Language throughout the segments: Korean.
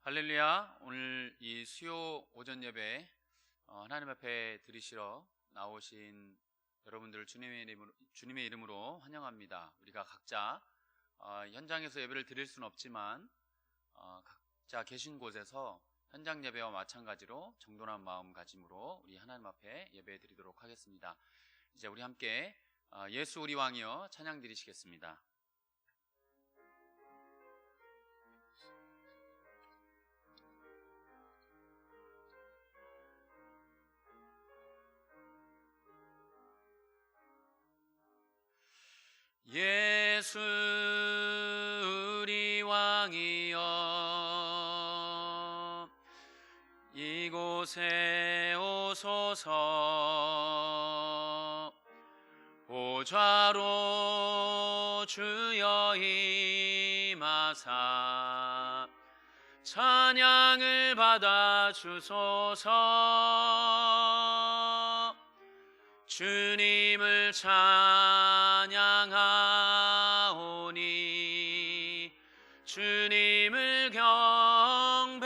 할렐루야. 오늘 이 수요 오전 예배 하나님 앞에 드리시러 나오신 여러분들을 주님의 이름으로 환영합니다. 우리가 각자 현장에서 예배를 드릴 수는 없지만 각자 계신 곳에서 현장 예배와 마찬가지로 정돈한 마음가짐으로 우리 하나님 앞에 예배 드리도록 하겠습니다. 이제 우리 함께 예수 우리 왕이여 찬양 드리시겠습니다. 예수 우리 왕이여 이곳에 오소서. 보좌로 주여 임하사 찬양을 받아 주소서. 주님을 찬양하오니 주님을 경배하오니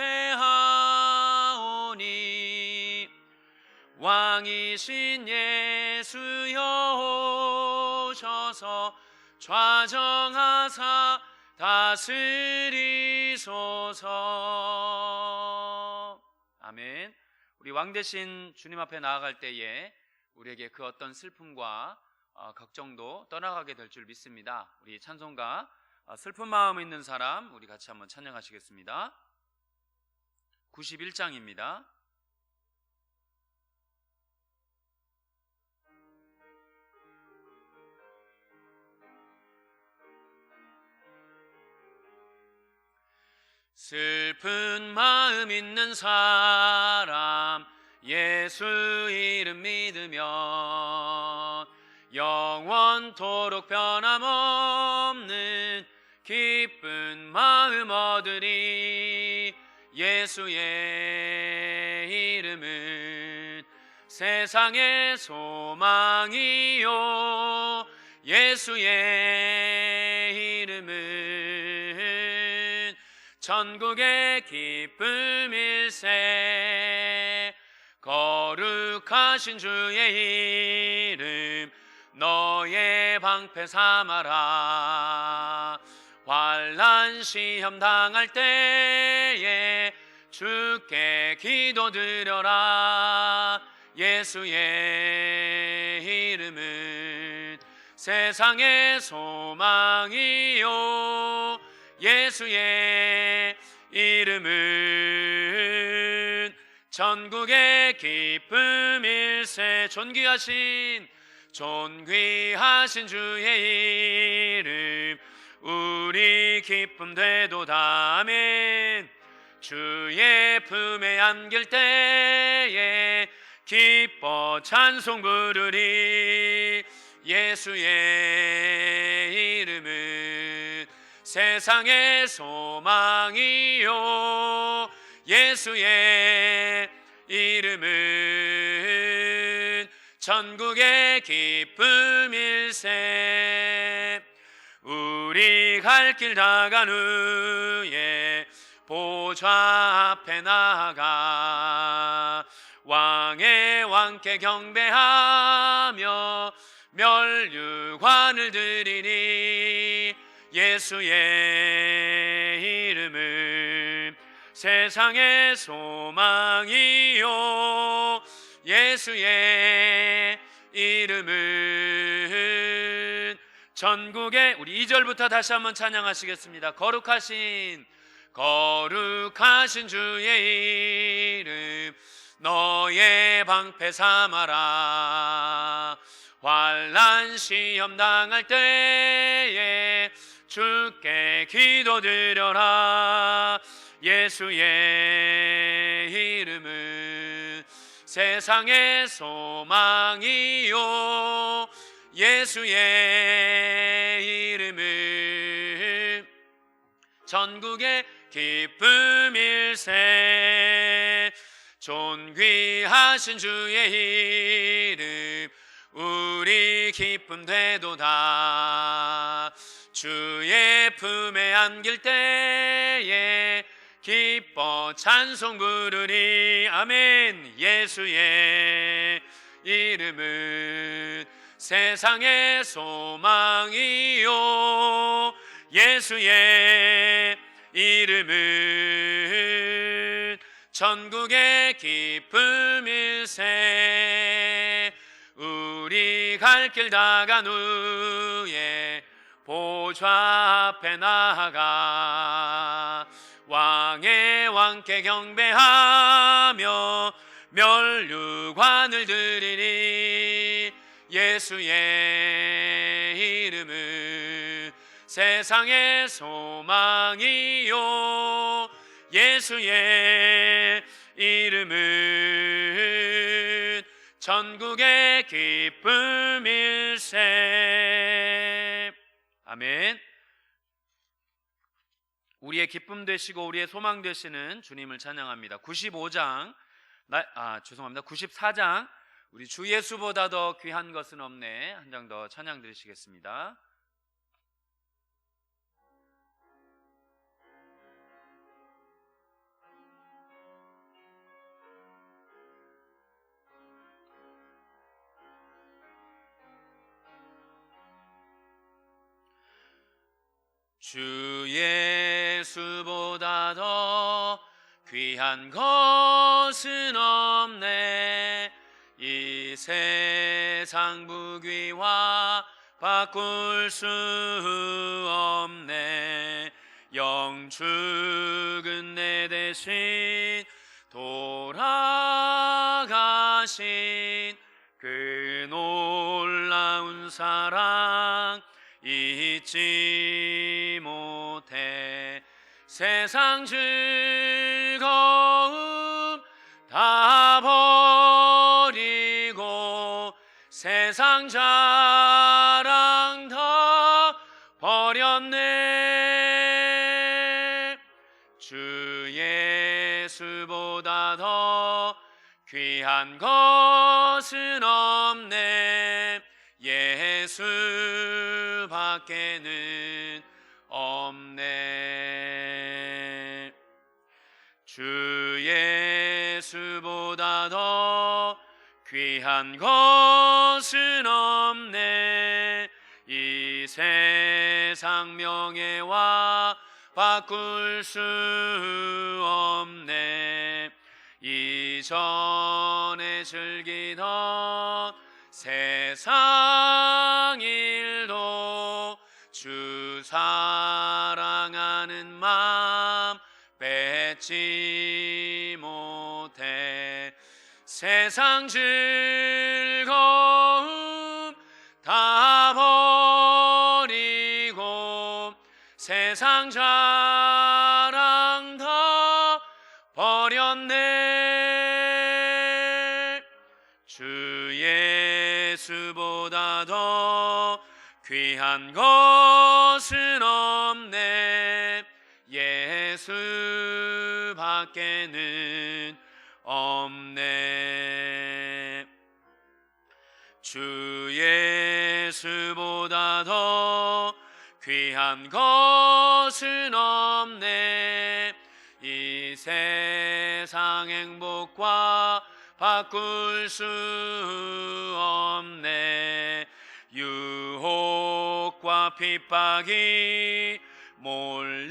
왕이신 예수여 오셔서 좌정하사 다스리소서. 아멘. 우리 왕 대신 주님 앞에 나아갈 때에 우리에게 그 어떤 슬픔과 걱정도 떠나가게 될 줄 믿습니다. 우리 찬송가 슬픈 마음 있는 사람 우리 같이 한번 찬양하시겠습니다. 91장입니다. 슬픈 마음 있는 사람 예수 이름 믿으면 영원토록 변함없는 기쁜 마음 얻으리. 예수의 이름은 세상의 소망이요 예수의 이름은 천국의 기쁨일세. 거룩하신 주의 이름 너의 방패 삼아라. 환난 시험 당할 때에 주께 기도드려라. 예수의 이름은 세상의 소망이요 예수의 이름은 전국의 기쁨일세. 존귀하신 주의 이름 우리 기쁨 되도다. 아멘. 주의 품에 안길 때에 기뻐 찬송 부르리. 예수의 이름은 세상의 소망이요 예수의 이름은 전국의 기쁨일세. 우리 갈 길 다 간 후에 보좌 앞에 나아가 왕의 왕께 경배하며 멸류관을 드리니. 예수의 이름은 세상의 소망이요 예수의 이름은 전국의 우리 2절부터 다시 한번 찬양하시겠습니다. 거룩하신 주의 이름 너의 방패 삼아라. 환난 시험 당할 때에 주께 기도드려라. 예수의 이름은 세상의 소망이요 예수의 이름은 전국의 기쁨일세. 존귀하신 주의 이름 우리 기쁨 되도다. 주의 품에 안길 때에 기뻐 찬송 부르리. 아멘. 예수의 이름은 세상의 소망이요, 예수의 이름은 천국의 기쁨일세. 우리 갈 길 다간 후에 보좌 앞에 나아가 왕의 왕께 경배하며 면류관을 드리리. 예수의 이름은 세상의 소망이요, 예수의 이름은 천국의 기쁨일세. 아멘. 우리의 기쁨 되시고 우리의 소망 되시는 주님을 찬양합니다. 94장 우리 주 예수보다 더 귀한 것은 없네, 한 장 더 찬양 드리시겠습니다. 주 예수보다 더 귀한 것은 없네. 이 세상 부귀와 바꿀 수 없네. 영축은 내 대신 돌아가신 그 놀라운 사랑 잊지 못해. 세상 즐거움 다 버리고 세상 자랑 다 버렸네. 주 예수보다 더 귀한 것은 없네. 예수밖에는 없네. 주 예수보다 더 귀한 것은 없네. 이 세상 명예와 바꿀 수 없네. 이전에 즐기던 세상 일도 주 사랑하는 마음 뺏지 못해. 세상 즐거움 다 버리고 세상 자랑 다 버렸네. 주 예수보다 더 귀한 것은 없네. 예수밖에는 없네. 주 예수보다 더 귀한 것은 없네. 이 세상 행복과 바꿀 수 없네. 유혹과 핍박이 몰려와도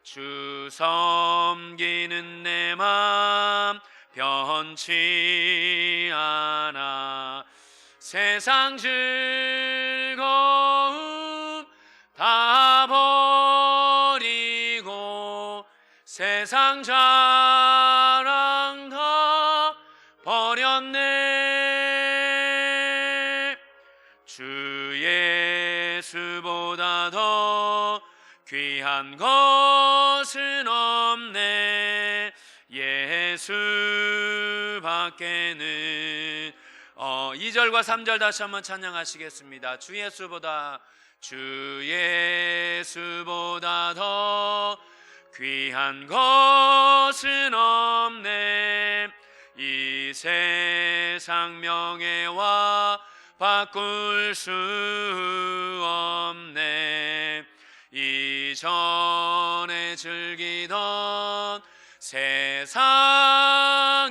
주 섬기는 내 맘 변치 않아. 세상 즐거움 다 버리고 세상 자랑 다 버렸네. 주 예수보다 더 귀한 것은 없네. 예수밖에는 2절과 3절 다시 한번 찬양하시겠습니다. 주 예수보다 더 귀한 것은 없네. 이 세상 명예와 바꿀 수 없네. 이전에 전에 즐기던 세상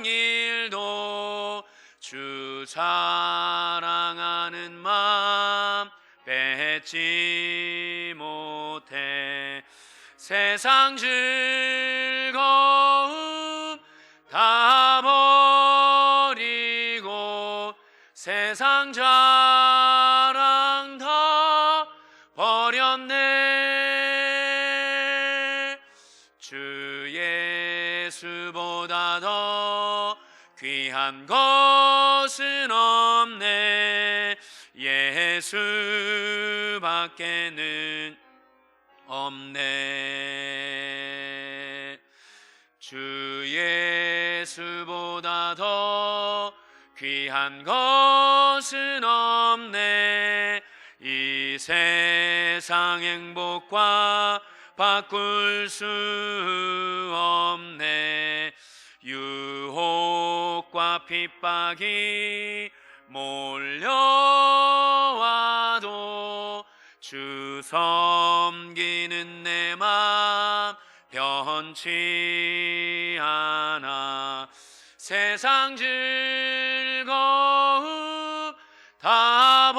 일도 주 사랑하는 마음 뺏지 못해. 세상 즐거움 다 버리고 세상 자랑 다 버렸네. 주 예수보다 더 귀한 것은 없네. 예수밖에는 없네. 주 예수보다 더 귀한 것은 없네. 이 세상 행복과 바꿀 수 없네. 유혹과 핍박이 몰려와도 주 섬기는 내 맘 변치 않아. 세상 즐거움 다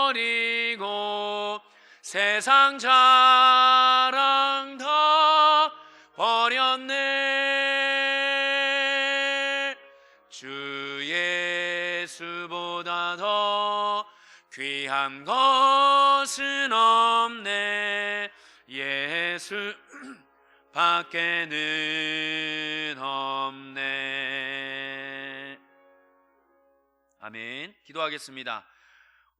버리고 세상 자랑 다 버렸네. 주 예수보다 더 귀한 것은 없네. 예수 밖에는 없네. 아멘. 기도하겠습니다.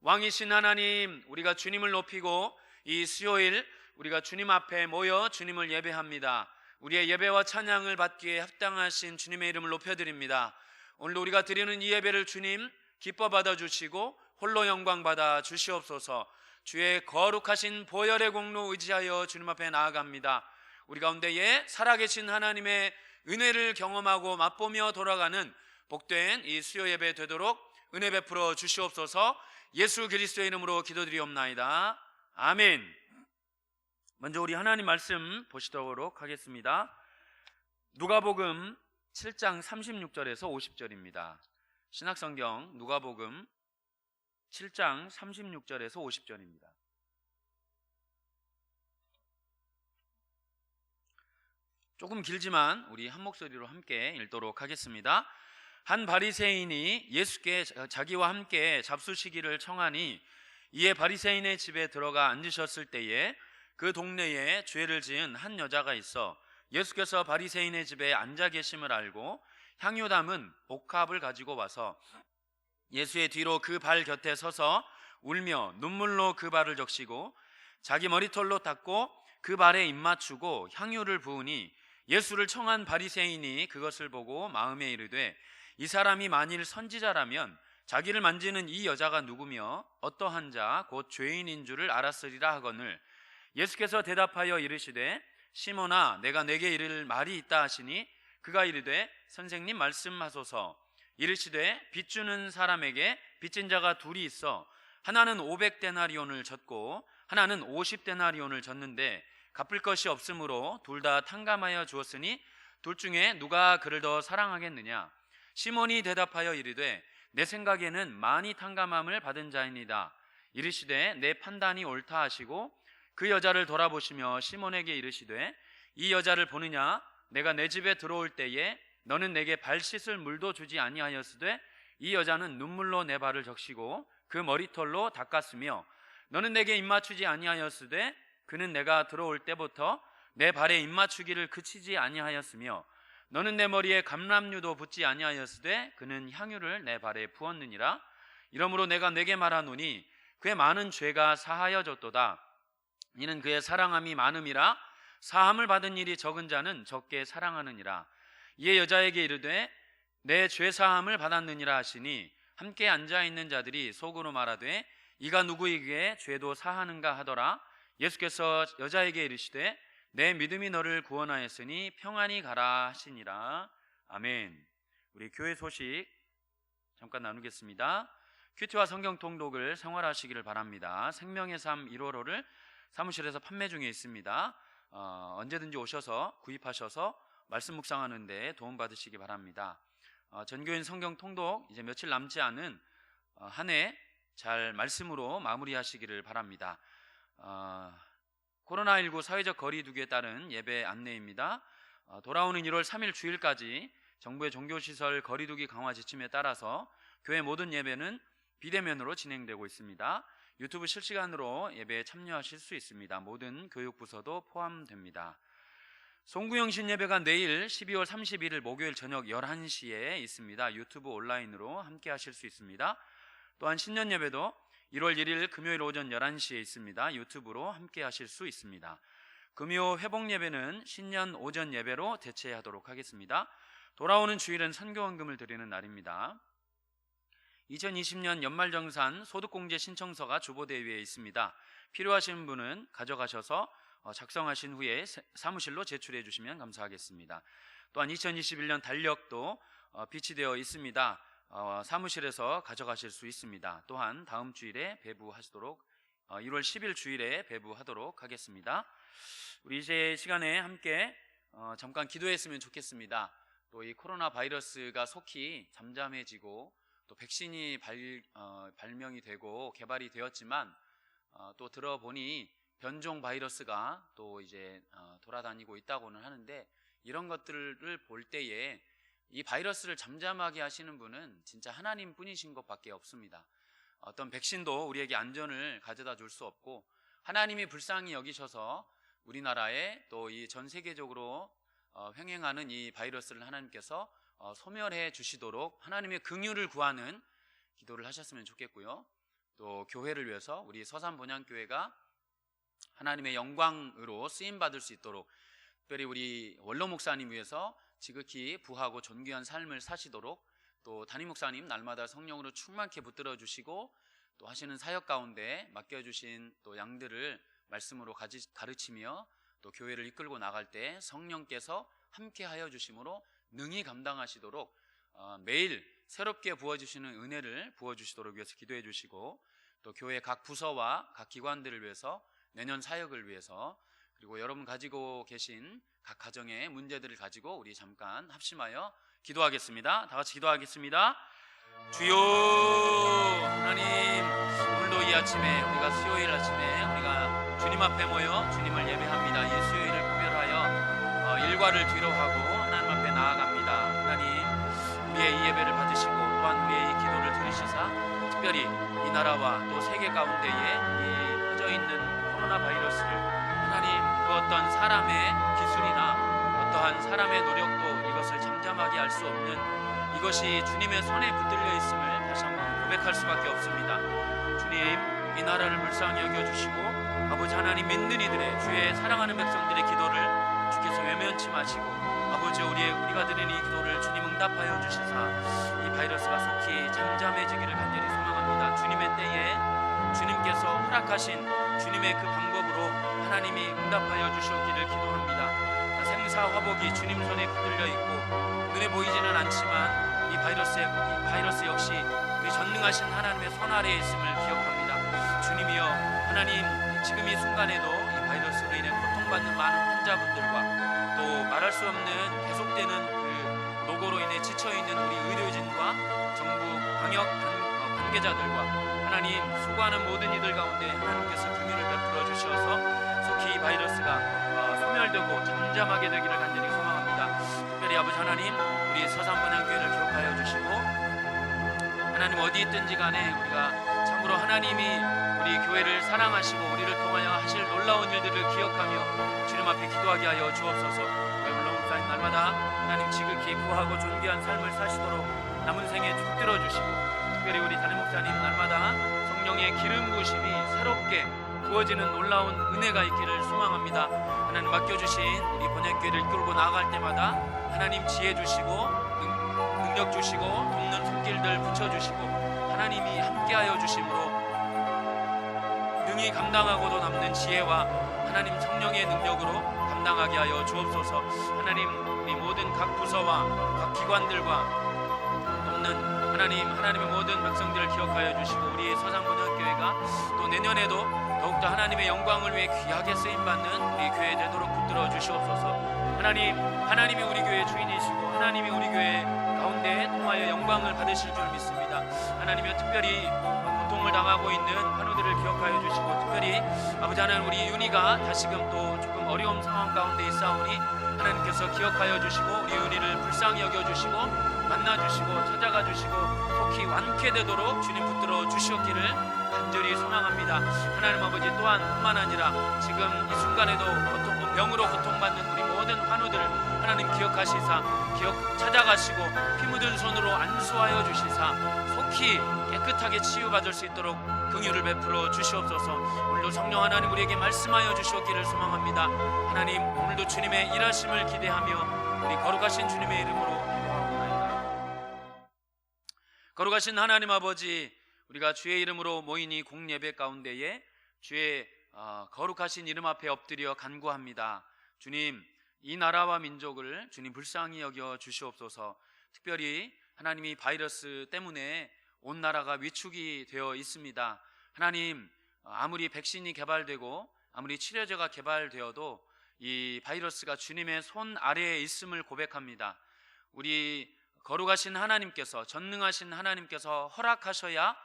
왕이신 하나님, 우리가 주님을 높이고 이 수요일 우리가 주님 앞에 모여 주님을 예배합니다. 우리의 예배와 찬양을 받기에 합당하신 주님의 이름을 높여드립니다. 오늘 우리가 드리는 이 예배를 주님 기뻐 받아주시고 홀로 영광 받아 주시옵소서. 주의 거룩하신 보혈의 공로 의지하여 주님 앞에 나아갑니다. 우리 가운데에 살아계신 하나님의 은혜를 경험하고 맛보며 돌아가는 복된 이 수요 예배 되도록 은혜 베풀어 주시옵소서. 예수 그리스도의 이름으로 기도드리옵나이다. 아멘. 먼저 우리 하나님 말씀 보시도록 하겠습니다. 누가복음 7장 36절에서 50절입니다. 신약성경 누가복음 7장 36절에서 50절입니다. 조금 길지만 우리 한 목소리로 함께 읽도록 하겠습니다. 한 바리새인이 예수께 자기와 함께 잡수시기를 청하니 이에 바리새인의 집에 들어가 앉으셨을 때에 그 동네에 죄를 지은 한 여자가 있어 예수께서 바리새인의 집에 앉아 계심을 알고 향유 담은 복합을 가지고 와서 예수의 뒤로 그 발 곁에 서서 울며 눈물로 그 발을 적시고 자기 머리털로 닦고 그 발에 입 맞추고 향유를 부으니 예수를 청한 바리새인이 그것을 보고 마음에 이르되 이 사람이 만일 선지자라면 자기를 만지는 이 여자가 누구며 어떠한 자 곧 죄인인 줄을 알았으리라 하거늘 예수께서 대답하여 이르시되 시몬아 내가 내게 이를 말이 있다 하시니 그가 이르되 선생님 말씀하소서. 이르시되 빚 주는 사람에게 빚진 자가 둘이 있어 하나는 500데나리온을 졌고 하나는 50데나리온을 졌는데 갚을 것이 없으므로 둘 다 탕감하여 주었으니 둘 중에 누가 그를 더 사랑하겠느냐. 시몬이 대답하여 이르되 내 생각에는 많이 탕감함을 받은 자입니다. 이르시되 내 판단이 옳다 하시고 그 여자를 돌아보시며 시몬에게 이르시되 이 여자를 보느냐. 내가 내 집에 들어올 때에 너는 내게 발 씻을 물도 주지 아니하였으되 이 여자는 눈물로 내 발을 적시고 그 머리털로 닦았으며 너는 내게 입맞추지 아니하였으되 그는 내가 들어올 때부터 내 발에 입맞추기를 그치지 아니하였으며 너는 내 머리에 감람류도 붓지 아니하였으되 그는 향유를 내 발에 부었느니라. 이러므로 내가 내게 말하노니 그의 많은 죄가 사하여졌도다. 이는 그의 사랑함이 많음이라. 사함을 받은 일이 적은 자는 적게 사랑하느니라. 이에 여자에게 이르되 내 죄 사함을 받았느니라 하시니 함께 앉아있는 자들이 속으로 말하되 이가 누구이기에 죄도 사하는가 하더라. 예수께서 여자에게 이르시되 내 믿음이 너를 구원하였으니 평안히 가라 하시니라. 아멘. 우리 교회 소식 잠깐 나누겠습니다. 큐티와 성경 통독을 생활하시기를 바랍니다. 생명의 삶 1월호를 사무실에서 판매 중에 있습니다. 언제든지 오셔서 구입하셔서 말씀 묵상하는 데 도움 받으시기 바랍니다. 전교인 성경 통독 이제 며칠 남지 않은 한 해 잘 말씀으로 마무리하시기를 바랍니다. 코로나19 사회적 거리 두기에 따른 예배 안내입니다. 돌아오는 1월 3일 주일까지 정부의 종교시설 거리두기 강화 지침에 따라서 교회 모든 예배는 비대면으로 진행되고 있습니다. 유튜브 실시간으로 예배에 참여하실 수 있습니다. 모든 교육부서도 포함됩니다. 송구영신 예배가 내일 12월 31일 목요일 저녁 11시에 있습니다. 유튜브 온라인으로 함께 하실 수 있습니다. 또한 신년 예배도 1월 1일 금요일 오전 11시에 있습니다. 유튜브로 함께 하실 수 있습니다. 금요 회복 예배는 신년 오전 예배로 대체하도록 하겠습니다. 돌아오는 주일은 선교원금을 드리는 날입니다. 2020년 연말정산 소득공제 신청서가 주보대위에 있습니다. 필요하신 분은 가져가셔서 작성하신 후에 사무실로 제출해 주시면 감사하겠습니다. 또한 2021년 달력도 비치되어 있습니다. 사무실에서 가져가실 수 있습니다. 또한 다음 주일에 배부하시도록 1월 10일 주일에 배부하도록 하겠습니다. 우리 이제 시간에 함께 잠깐 기도했으면 좋겠습니다. 또 이 코로나 바이러스가 속히 잠잠해지고 또 백신이 발명이 되고 개발이 되었지만 또 들어보니 변종 바이러스가 또 이제 돌아다니고 있다고는 하는데, 이런 것들을 볼 때에 이 바이러스를 잠잠하게 하시는 분은 진짜 하나님 뿐이신 것밖에 없습니다. 어떤 백신도 우리에게 안전을 가져다 줄 수 없고, 하나님이 불쌍히 여기셔서 우리나라에 또 이 전 세계적으로 횡행하는 이 바이러스를 하나님께서 소멸해 주시도록 하나님의 긍휼을 구하는 기도를 하셨으면 좋겠고요. 또 교회를 위해서 우리 서산본향교회가 하나님의 영광으로 쓰임받을 수 있도록, 특별히 우리 원로 목사님 위해서 지극히 부하고 존귀한 삶을 사시도록, 또 담임 목사님 날마다 성령으로 충만케 붙들어 주시고 또 하시는 사역 가운데 맡겨주신 또 양들을 말씀으로 가르치며 또 교회를 이끌고 나갈 때 성령께서 함께 하여 주심으로 능히 감당하시도록 매일 새롭게 부어주시는 은혜를 부어주시도록 위해서 기도해 주시고, 또 교회 각 부서와 각 기관들을 위해서 내년 사역을 위해서, 그리고 여러분 가지고 계신 각 가정의 문제들을 가지고 우리 잠깐 합심하여 기도하겠습니다. 다 같이 기도하겠습니다. 주여 하나님, 오늘도 이 아침에 우리가 수요일 아침에 우리가 주님 앞에 모여 주님을 예배합니다. 이 수요일을 구별하여 일과를 뒤로하고 하나님 앞에 나아갑니다. 하나님, 우리의 이 예배를 받으시고 또한 우리의 이 기도를 들으시사 특별히 이 나라와 또 세계 가운데에 이 퍼져 있는 코로나 바이러스를 하나님, 그 어떤 사람의 기술이나 어떠한 사람의 노력도 이것을 잠잠하게 할 수 없는 이것이 주님의 손에 붙들려 있음을 다시 한번 고백할 수밖에 없습니다. 주님, 이 나라를 불쌍히 여겨주시고 아버지 하나님, 믿는 이들의 주의 사랑하는 백성들의 기도를 주께서 외면치 마시고 아버지 우리가 드리는 이 기도를 주님 응답하여 주시사 이 바이러스가 속히 잠잠해지기를 간절히 소망합니다. 주님의 때에 주님께서 허락하신 주님의 그 방법으로 하나님이 응답하여 주셨기를 기도합니다. 생사화복이 주님 손에 붙들려 있고 눈에 보이지는 않지만 이 바이러스 역시 우리 전능하신 하나님의 손 아래에 있음을 기억합니다. 주님이여 하나님, 지금 이 순간에도 이 바이러스로 인해 고통받는 많은 환자분들과 또 말할 수 없는 계속되는 그 노고로 인해 지쳐있는 우리 의료진과 정부 방역 관계자들과 하나님, 수고하는 모든 이들 가운데 하나님께서 긍휼을 베풀어 주셔서 속히 이 바이러스가 소멸되고 잠잠하게 되기를 간절히 소망합니다. 특별히 아버지 하나님, 우리 서산본향교회를 기억하여 주시고 하나님, 어디 있든지 간에 우리가 참으로 하나님이 우리 교회를 사랑하시고 우리를 통하여 하실 놀라운 일들을 기억하며 주님 앞에 기도하게 하여 주옵소서. 물론 목사님 날마다 하나님 지극히 부하고 존귀한 삶을 사시도록 남은 생에 붙들어 주시고, 특별히 우리 담임 목사님 날마다 성령의 기름 부으심이 새롭게 부어지는 놀라운 은혜가 있기를 소망합니다. 하나님, 맡겨주신 우리 본향교회를 이끌고 나아갈 때마다 하나님 지혜 주시고 능력 주시고 돕는 손길들 붙여주시고 하나님이 함께하여 주심으로 능히 감당하고도 남는 지혜와 하나님 성령의 능력으로 감당하게 하여 주옵소서. 하나님, 우리 모든 각 부서와 각 기관들과 하나님의 모든 백성들을 기억하여 주시고 우리 서산본향교회가 또 내년에도 더욱더 하나님의 영광을 위해 귀하게 쓰임받는 우리 교회 되도록 붙들어 주시옵소서. 하나님이 우리 교회 주인이시고 하나님이 우리 교회 가운데 통하여 영광을 받으실 줄 믿습니다. 하나님이여, 특별히 고통을 당하고 있는 환우들을 기억하여 주시고, 특별히 아버지 하나님, 우리 윤희가 다시금 또 조금 어려운 상황 가운데 있사오니 하나님께서 기억하여 주시고 우리 윤희를 불쌍히 여겨주시고 만나주시고 찾아가 주시고 속히 완쾌되도록 주님 붙들어 주시옵기를 간절히 소망합니다. 하나님 아버지, 또한 뿐만 아니라 지금 이 순간에도 병으로 고통받는 우리 모든 환우들 하나님 기억하시사 찾아가시고 피 묻은 손으로 안수하여 주시사 속히 깨끗하게 치유받을 수 있도록 긍휼을 베풀어 주시옵소서. 오늘도 성령 하나님 우리에게 말씀하여 주시옵기를 소망합니다. 하나님, 오늘도 주님의 일하심을 기대하며 우리 거룩하신 주님의 이름으로 기도하옵나이다. 거룩하신 하나님 아버지, 우리가 주의 이름으로 모인 이 공예배 가운데에 주의 거룩하신 이름 앞에 엎드려 간구합니다. 주님, 이 나라와 민족을 주님 불쌍히 여겨 주시옵소서. 특별히 하나님이 바이러스 때문에 온 나라가 위축이 되어 있습니다. 하나님, 아무리 백신이 개발되고 아무리 치료제가 개발되어도 이 바이러스가 주님의 손 아래에 있음을 고백합니다. 우리 거룩하신 하나님께서, 전능하신 하나님께서 허락하셔야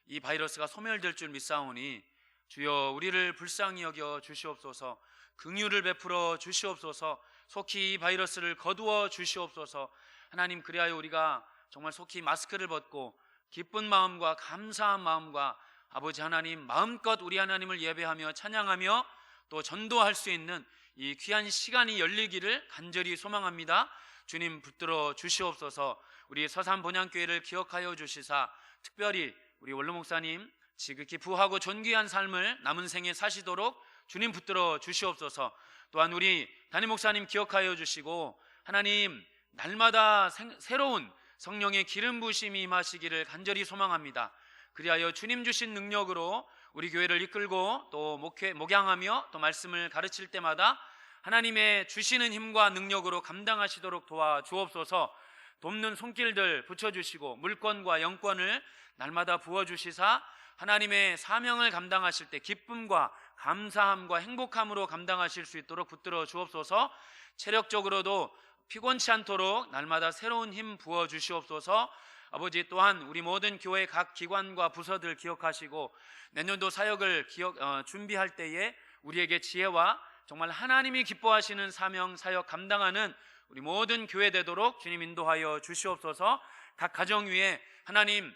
이 바이러스가 소멸될 줄 믿사오니 주여 우리를 불쌍히 여겨 주시옵소서. 긍휼을 베풀어 주시옵소서. 속히 이 바이러스를 거두어 주시옵소서. 하나님, 그리하여 우리가 정말 속히 마스크를 벗고 기쁜 마음과 감사한 마음과 아버지 하나님 마음껏 우리 하나님을 예배하며 찬양하며 또 전도할 수 있는 이 귀한 시간이 열리기를 간절히 소망합니다. 주님 붙들어 주시옵소서. 우리 서산 본향교회를 기억하여 주시사 특별히 우리 원로 목사님 지극히 부하고 존귀한 삶을 남은 생에 사시도록 주님 붙들어 주시옵소서. 또한 우리 담임 목사님 기억하여 주시고 하나님 날마다 새로운 성령의 기름 부으심이 임하시기를 간절히 소망합니다. 그리하여 주님 주신 능력으로 우리 교회를 이끌고 또 목양하며 또 말씀을 가르칠 때마다 하나님의 주시는 힘과 능력으로 감당하시도록 도와주옵소서. 돕는 손길들 붙여주시고 물권과 영권을 날마다 부어주시사 하나님의 사명을 감당하실 때 기쁨과 감사함과 행복함으로 감당하실 수 있도록 붙들어 주옵소서. 체력적으로도 피곤치 않도록 날마다 새로운 힘 부어주시옵소서. 아버지, 또한 우리 모든 교회 각 기관과 부서들 기억하시고 내년도 사역을 준비할 때에 우리에게 지혜와 정말 하나님이 기뻐하시는 사명 사역 감당하는 우리 모든 교회 되도록 주님 인도하여 주시옵소서. 각 가정 위에 하나님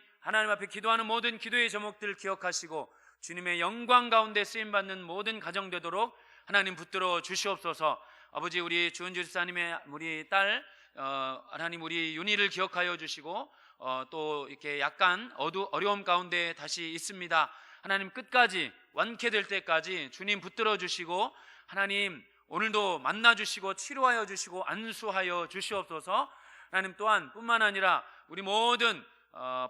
앞에 기도하는 모든 기도의 제목들 기억하시고 주님의 영광 가운데 쓰임받는 모든 가정 되도록 하나님 붙들어 주시옵소서. 아버지, 우리 주은주 집사님의 우리 딸 하나님 우리 윤희를 기억하여 주시고 또 이렇게 약간 어려움 가운데 다시 있습니다. 하나님 끝까지 완쾌될 때까지 주님 붙들어 주시고 하나님 오늘도 만나 주시고 치료하여 주시고 안수하여 주시옵소서. 하나님 또한 뿐만 아니라 우리 모든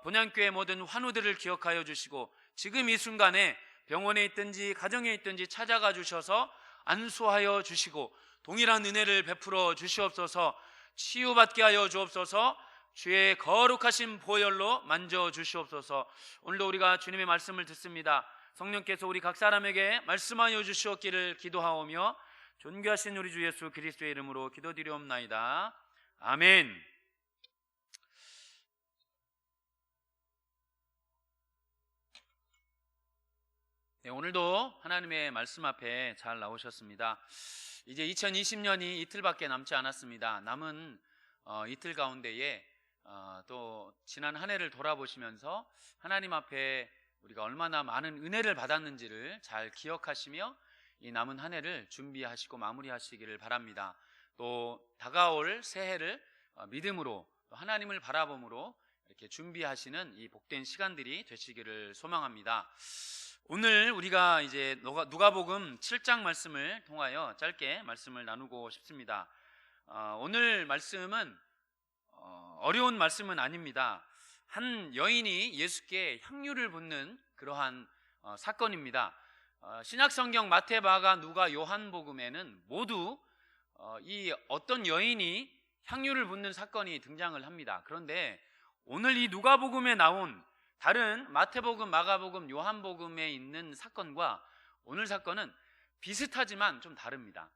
본향교회 모든 환우들을 기억하여 주시고 지금 이 순간에 병원에 있든지 가정에 있든지 찾아가 주셔서 안수하여 주시고 동일한 은혜를 베풀어 주시옵소서. 치유받게 하여 주옵소서. 주의 거룩하신 보혈로 만져 주시옵소서. 오늘도 우리가 주님의 말씀을 듣습니다. 성령께서 우리 각 사람에게 말씀하여 주시옵기를 기도하오며 존귀하신 우리 주 예수 그리스도의 이름으로 기도드리옵나이다. 아멘. 네, 오늘도 하나님의 말씀 앞에 잘 나오셨습니다. 이제 2020년이 이틀밖에 남지 않았습니다. 남은 이틀 가운데에 또 지난 한 해를 돌아보시면서 하나님 앞에 우리가 얼마나 많은 은혜를 받았는지를 잘 기억하시며 이 남은 한 해를 준비하시고 마무리하시기를 바랍니다. 또 다가올 새해를 믿음으로 또 하나님을 바라봄으로 이렇게 준비하시는 이 복된 시간들이 되시기를 소망합니다. 오늘 우리가 이제 누가복음 7장 말씀을 통하여 짧게 말씀을 나누고 싶습니다. 오늘 말씀은 어려운 말씀은 아닙니다. 한 여인이 예수께 향유를 붓는 그러한 사건입니다. 신약성경 마태, 마가, 누가, 요한복음에는 모두 이 어떤 여인이 향유를 붓는 사건이 등장을 합니다. 그런데 오늘 이 누가복음에 나온 다른 마태복음, 마가복음, 요한복음에 있는 사건과 오늘 사건은 비슷하지만 좀 다릅니다.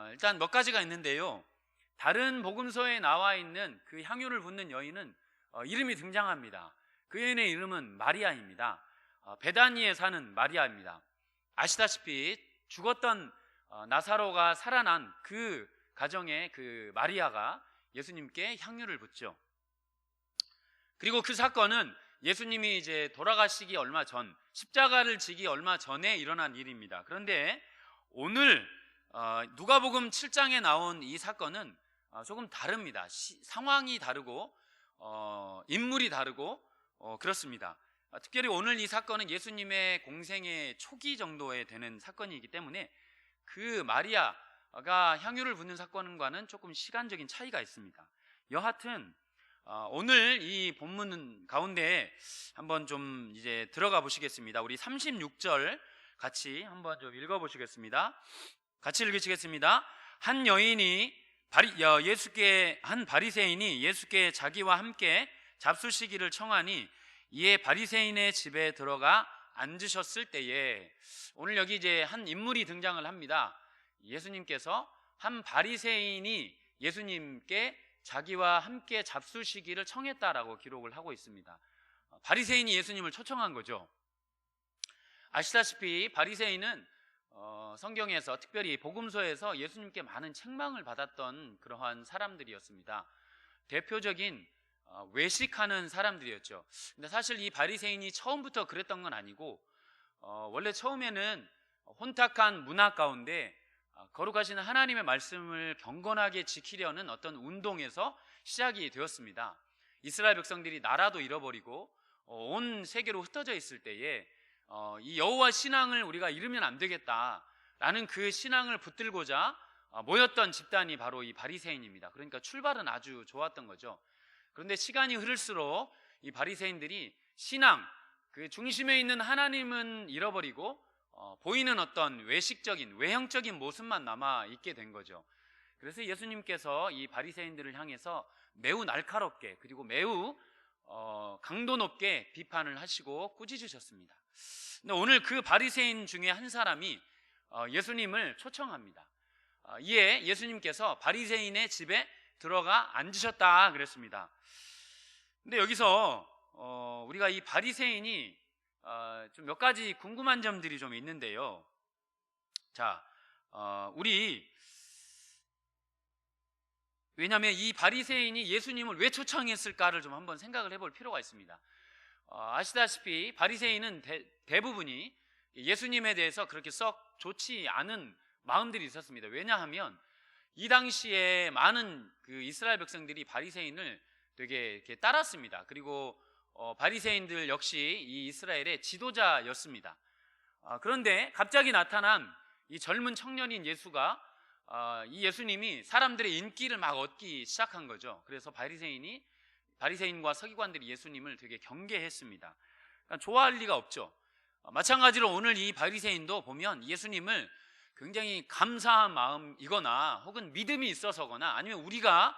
일단 몇 가지가 있는데요. 다른 복음서에 나와 있는 그 향유를 붓는 여인은 이름이 등장합니다. 그 여인의 이름은 마리아입니다. 베다니에 사는 마리아입니다. 아시다시피 죽었던 나사로가 살아난 그 가정의 그 마리아가 예수님께 향유를 붓죠. 그리고 그 사건은 예수님이 이제 돌아가시기 얼마 전, 십자가를 지기 얼마 전에 일어난 일입니다. 그런데 오늘 누가복음 7장에 나온 이 사건은 조금 다릅니다. 상황이 다르고 인물이 다르고 그렇습니다. 특별히 오늘 이 사건은 예수님의 공생의 초기 정도에 되는 사건이기 때문에 그 마리아가 향유를 붓는 사건과는 조금 시간적인 차이가 있습니다. 여하튼 오늘 이 본문 가운데 한번 좀 이제 들어가 보시겠습니다. 우리 36절 같이 한번 좀 읽어 보시겠습니다. 같이 읽으시겠습니다. 한 바리새인이 예수께 자기와 함께 잡수시기를 청하니 이에 바리새인의 집에 들어가 앉으셨을 때에, 오늘 여기 이제 한 인물이 등장을 합니다. 예수님께서 한 바리새인이 예수님께 자기와 함께 잡수시기를 청했다라고 기록을 하고 있습니다. 바리새인이 예수님을 초청한 거죠. 아시다시피 바리새인은 성경에서 특별히 복음서에서 예수님께 많은 책망을 받았던 그러한 사람들이었습니다. 대표적인 외식하는 사람들이었죠. 근데 사실 이 바리새인이 처음부터 그랬던 건 아니고 원래 처음에는 혼탁한 문화 가운데 거룩하신 하나님의 말씀을 경건하게 지키려는 어떤 운동에서 시작이 되었습니다. 이스라엘 백성들이 나라도 잃어버리고 온 세계로 흩어져 있을 때에 이 여호와 신앙을 우리가 잃으면 안 되겠다라는 그 신앙을 붙들고자 모였던 집단이 바로 이 바리새인입니다. 그러니까 출발은 아주 좋았던 거죠. 그런데 시간이 흐를수록 이 바리새인들이 신앙, 그 중심에 있는 하나님은 잃어버리고 보이는 어떤 외식적인 외형적인 모습만 남아 있게 된 거죠. 그래서 예수님께서 이 바리새인들을 향해서 매우 날카롭게 그리고 매우 강도 높게 비판을 하시고 꾸짖으셨습니다. 근데 오늘 그 바리새인 중에 한 사람이 예수님을 초청합니다. 이에 예수님께서 바리새인의 집에 들어가 앉으셨다 그랬습니다. 근데 여기서 우리가 이 바리새인이 좀 몇 가지 궁금한 점들이 좀 있는데요. 자, 왜냐하면 이 바리새인이 예수님을 왜 초청했을까를 좀 한번 생각을 해볼 필요가 있습니다. 아시다시피 바리새인은 대부분이 예수님에 대해서 그렇게 썩 좋지 않은 마음들이 있었습니다. 왜냐하면 이 당시에 많은 그 이스라엘 백성들이 바리새인을 되게 이렇게 따랐습니다. 그리고 바리새인들 역시 이 이스라엘의 지도자였습니다. 그런데 갑자기 나타난 이 젊은 청년인 예수가 이 예수님이 사람들의 인기를 막 얻기 시작한 거죠. 그래서 바리새인과 서기관들이 예수님을 되게 경계했습니다. 그러니까 좋아할 리가 없죠. 마찬가지로 오늘 이 바리새인도 보면 예수님을 굉장히 감사한 마음이거나 혹은 믿음이 있어서거나 아니면 우리가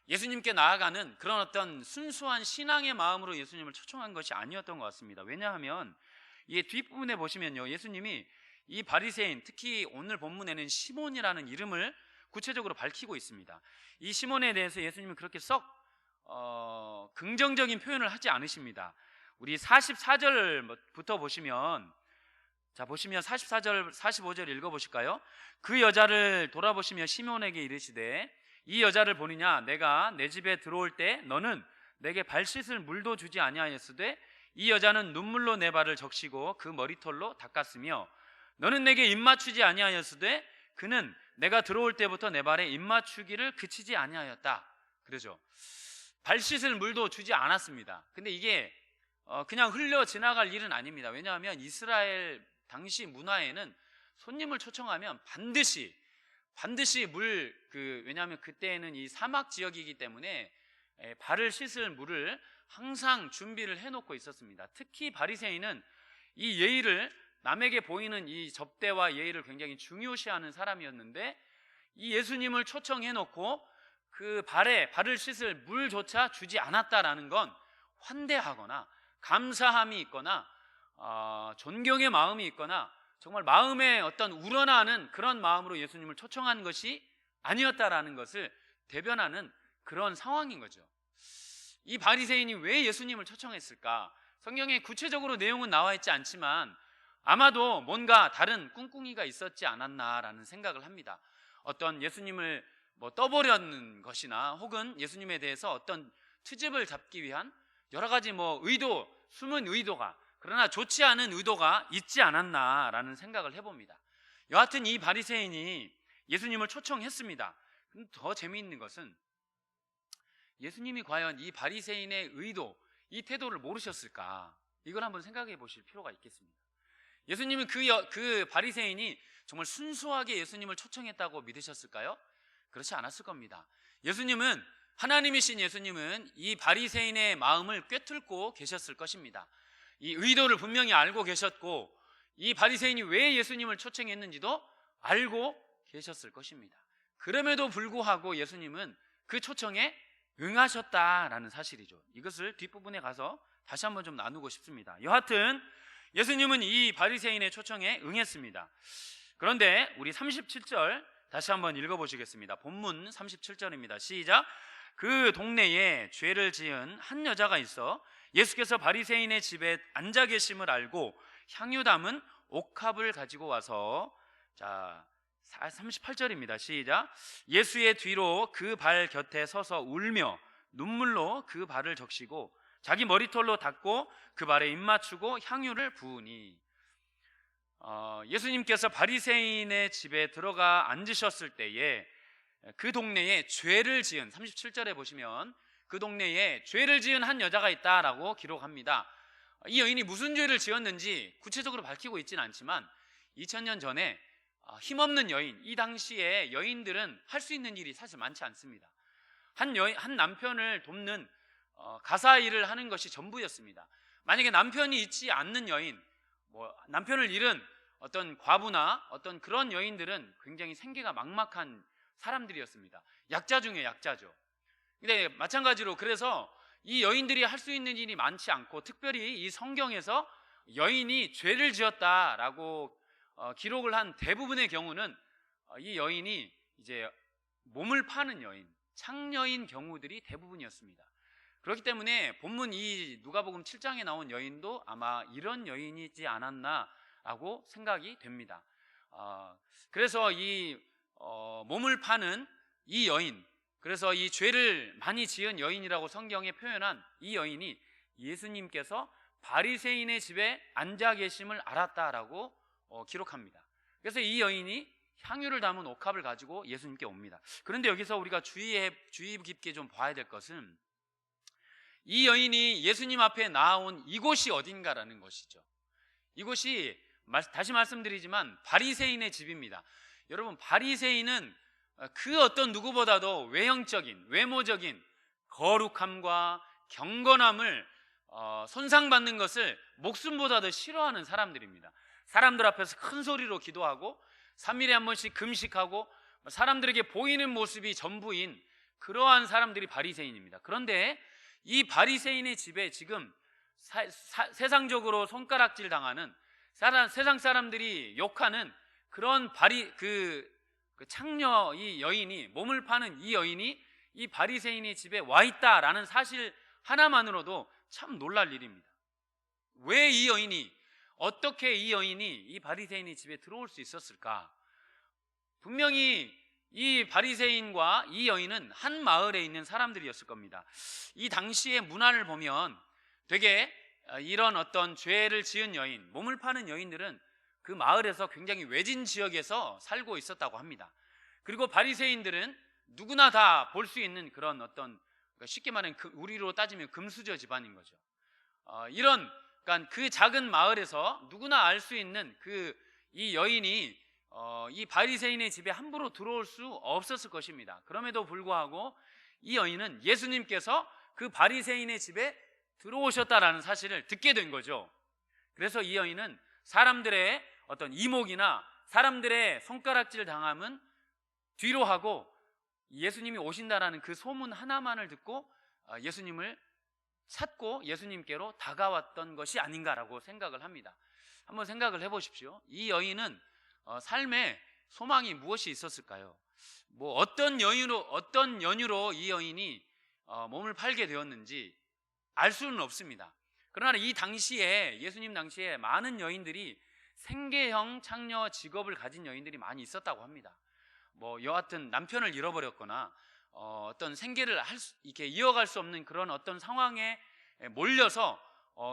예수님께 나아가는 그런 어떤 순수한 신앙의 마음으로 예수님을 초청한 것이 아니었던 것 같습니다. 왜냐하면 이 뒷부분에 보시면요, 예수님이 이 바리새인, 특히 오늘 본문에는 시몬이라는 이름을 구체적으로 밝히고 있습니다. 이 시몬에 대해서 예수님은 그렇게 썩 긍정적인 표현을 하지 않으십니다. 우리 44절부터 보시면 44절 45절 읽어보실까요? 그 여자를 돌아보시며 시몬에게 이르시되 이 여자를 보느냐? 내가 내 집에 들어올 때 너는 내게 발 씻을 물도 주지 아니하였으되 이 여자는 눈물로 내 발을 적시고 그 머리털로 닦았으며 너는 내게 입맞추지 아니하였으되 그는 내가 들어올 때부터 내 발에 입맞추기를 그치지 아니하였다. 그러죠. 발 씻을 물도 주지 않았습니다. 근데 이게 그냥 흘려 지나갈 일은 아닙니다. 왜냐하면 이스라엘 당시 문화에는 손님을 초청하면 반드시 왜냐하면 그때는 이 사막 지역이기 때문에 발을 씻을 물을 항상 준비를 해놓고 있었습니다. 특히 바리새인은 이 예의를, 남에게 보이는 이 접대와 예의를 굉장히 중요시하는 사람이었는데 이 예수님을 초청해놓고 그 발을 씻을 물조차 주지 않았다라는 건 환대하거나 감사함이 있거나 존경의 마음이 있거나 정말 마음에 어떤 우러나는 그런 마음으로 예수님을 초청한 것이 아니었다라는 것을 대변하는 그런 상황인 거죠. 이 바리새인이 왜 예수님을 초청했을까? 성경에 구체적으로 내용은 나와 있지 않지만 아마도 뭔가 다른 꿍꿍이가 있었지 않았나라는 생각을 합니다. 어떤 예수님을 떠보려는 것이나 혹은 예수님에 대해서 어떤 트집을 잡기 위한 여러 가지 의도, 숨은 의도가, 그러나 좋지 않은 의도가 있지 않았나라는 생각을 해봅니다. 여하튼 이 바리새인이 예수님을 초청했습니다. 더 재미있는 것은 예수님이 과연 이 바리새인의 의도, 이 태도를 모르셨을까? 이걸 한번 생각해 보실 필요가 있겠습니다. 예수님은 그 바리새인이 정말 순수하게 예수님을 초청했다고 믿으셨을까요? 그렇지 않았을 겁니다. 예수님은, 하나님이신 예수님은 이 바리새인의 마음을 꿰뚫고 계셨을 것입니다. 이 의도를 분명히 알고 계셨고 이 바리새인이 왜 예수님을 초청했는지도 알고 계셨을 것입니다. 그럼에도 불구하고 예수님은 그 초청에 응하셨다라는 사실이죠. 이것을 뒷부분에 가서 다시 한번 좀 나누고 싶습니다. 여하튼 예수님은 이 바리새인의 초청에 응했습니다. 그런데 우리 37절 다시 한번 읽어보시겠습니다. 본문 37절입니다. 시작. 그 동네에 죄를 지은 한 여자가 있어 예수께서 바리새인의 집에 앉아 계심을 알고 향유 담은 옥합을 가지고 와서, 자 38절입니다. 시작. 예수의 뒤로 그 발 곁에 서서 울며 눈물로 그 발을 적시고 자기 머리털로 닦고 그 발에 입 맞추고 향유를 부으니, 예수님께서 바리새인의 집에 들어가 앉으셨을 때에 그 동네에 죄를 지은, 37절에 보시면 그 동네에 죄를 지은 한 여자가 있다라고 기록합니다. 이 여인이 무슨 죄를 지었는지 구체적으로 밝히고 있지는 않지만 2000년 전에 힘없는 여인, 이 당시에 여인들은 할 수 있는 일이 사실 많지 않습니다. 한 남편을 돕는 가사 일을 하는 것이 전부였습니다. 만약에 남편이 있지 않는 여인, 남편을 잃은 어떤 과부나 어떤 그런 여인들은 굉장히 생계가 막막한 사람들이었습니다. 약자 중에 약자죠. 근데 마찬가지로 그래서 이 여인들이 할 수 있는 일이 많지 않고, 특별히 이 성경에서 여인이 죄를 지었다라고 기록을 한 대부분의 경우는 이 여인이 이제 몸을 파는 여인, 창녀인 경우들이 대부분이었습니다. 그렇기 때문에 본문 이 누가복음 7장에 나온 여인도 아마 이런 여인이지 않았나라고 생각이 됩니다. 그래서 이 몸을 파는 이 여인, 그래서 이 죄를 많이 지은 여인이라고 성경에 표현한 이 여인이 예수님께서 바리새인의 집에 앉아 계심을 알았다라고 기록합니다. 그래서 이 여인이 향유를 담은 옥합을 가지고 예수님께 옵니다. 그런데 여기서 우리가 주의 깊게 좀 봐야 될 것은 이 여인이 예수님 앞에 나온 이곳이 어딘가라는 것이죠. 이곳이 다시 말씀드리지만 바리새인의 집입니다. 여러분, 바리새인은 그 어떤 누구보다도 외형적인, 외모적인 거룩함과 경건함을 손상받는 것을 목숨보다도 싫어하는 사람들입니다. 사람들 앞에서 큰 소리로 기도하고 3일에 한 번씩 금식하고 사람들에게 보이는 모습이 전부인 그러한 사람들이 바리새인입니다. 그런데 이 바리새인의 집에 지금 세상적으로 손가락질 당하는, 세상 사람들이 욕하는 그런 그 창녀, 이 여인이, 몸을 파는 이 여인이 이 바리새인의 집에 와 있다라는 사실 하나만으로도 참 놀랄 일입니다. 왜 이 여인이, 어떻게 이 여인이 이 바리새인의 집에 들어올 수 있었을까? 분명히 이 바리새인과 이 여인은 한 마을에 있는 사람들이었을 겁니다. 이 당시의 문화를 보면 되게 이런 어떤 죄를 지은 여인, 몸을 파는 여인들은 그 마을에서 굉장히 외진 지역에서 살고 있었다고 합니다. 그리고 바리새인들은 누구나 다 볼 수 있는 그런 어떤, 쉽게 말하면 우리로 따지면 금수저 집안인 거죠. 그러니까 그 작은 마을에서 누구나 알 수 있는 이 여인이 이 바리새인의 집에 함부로 들어올 수 없었을 것입니다. 그럼에도 불구하고 이 여인은 예수님께서 그 바리새인의 집에 들어오셨다라는 사실을 듣게 된 거죠. 그래서 이 여인은 사람들의 어떤 이목이나 사람들의 손가락질 당함은 뒤로 하고 예수님이 오신다라는 그 소문 하나만을 듣고 예수님을 찾고 예수님께로 다가왔던 것이 아닌가라고 생각을 합니다. 한번 생각을 해보십시오. 이 여인은 삶에 소망이 무엇이 있었을까요? 뭐 어떤 연유로 이 여인이 몸을 팔게 되었는지 알 수는 없습니다. 그러나 이 당시에, 예수님 당시에 많은 여인들이 생계형 창녀 직업을 가진 여인들이 많이 있었다고 합니다. 뭐 여하튼 남편을 잃어버렸거나 어떤 생계를 이렇게 이어갈 수 없는 그런 어떤 상황에 몰려서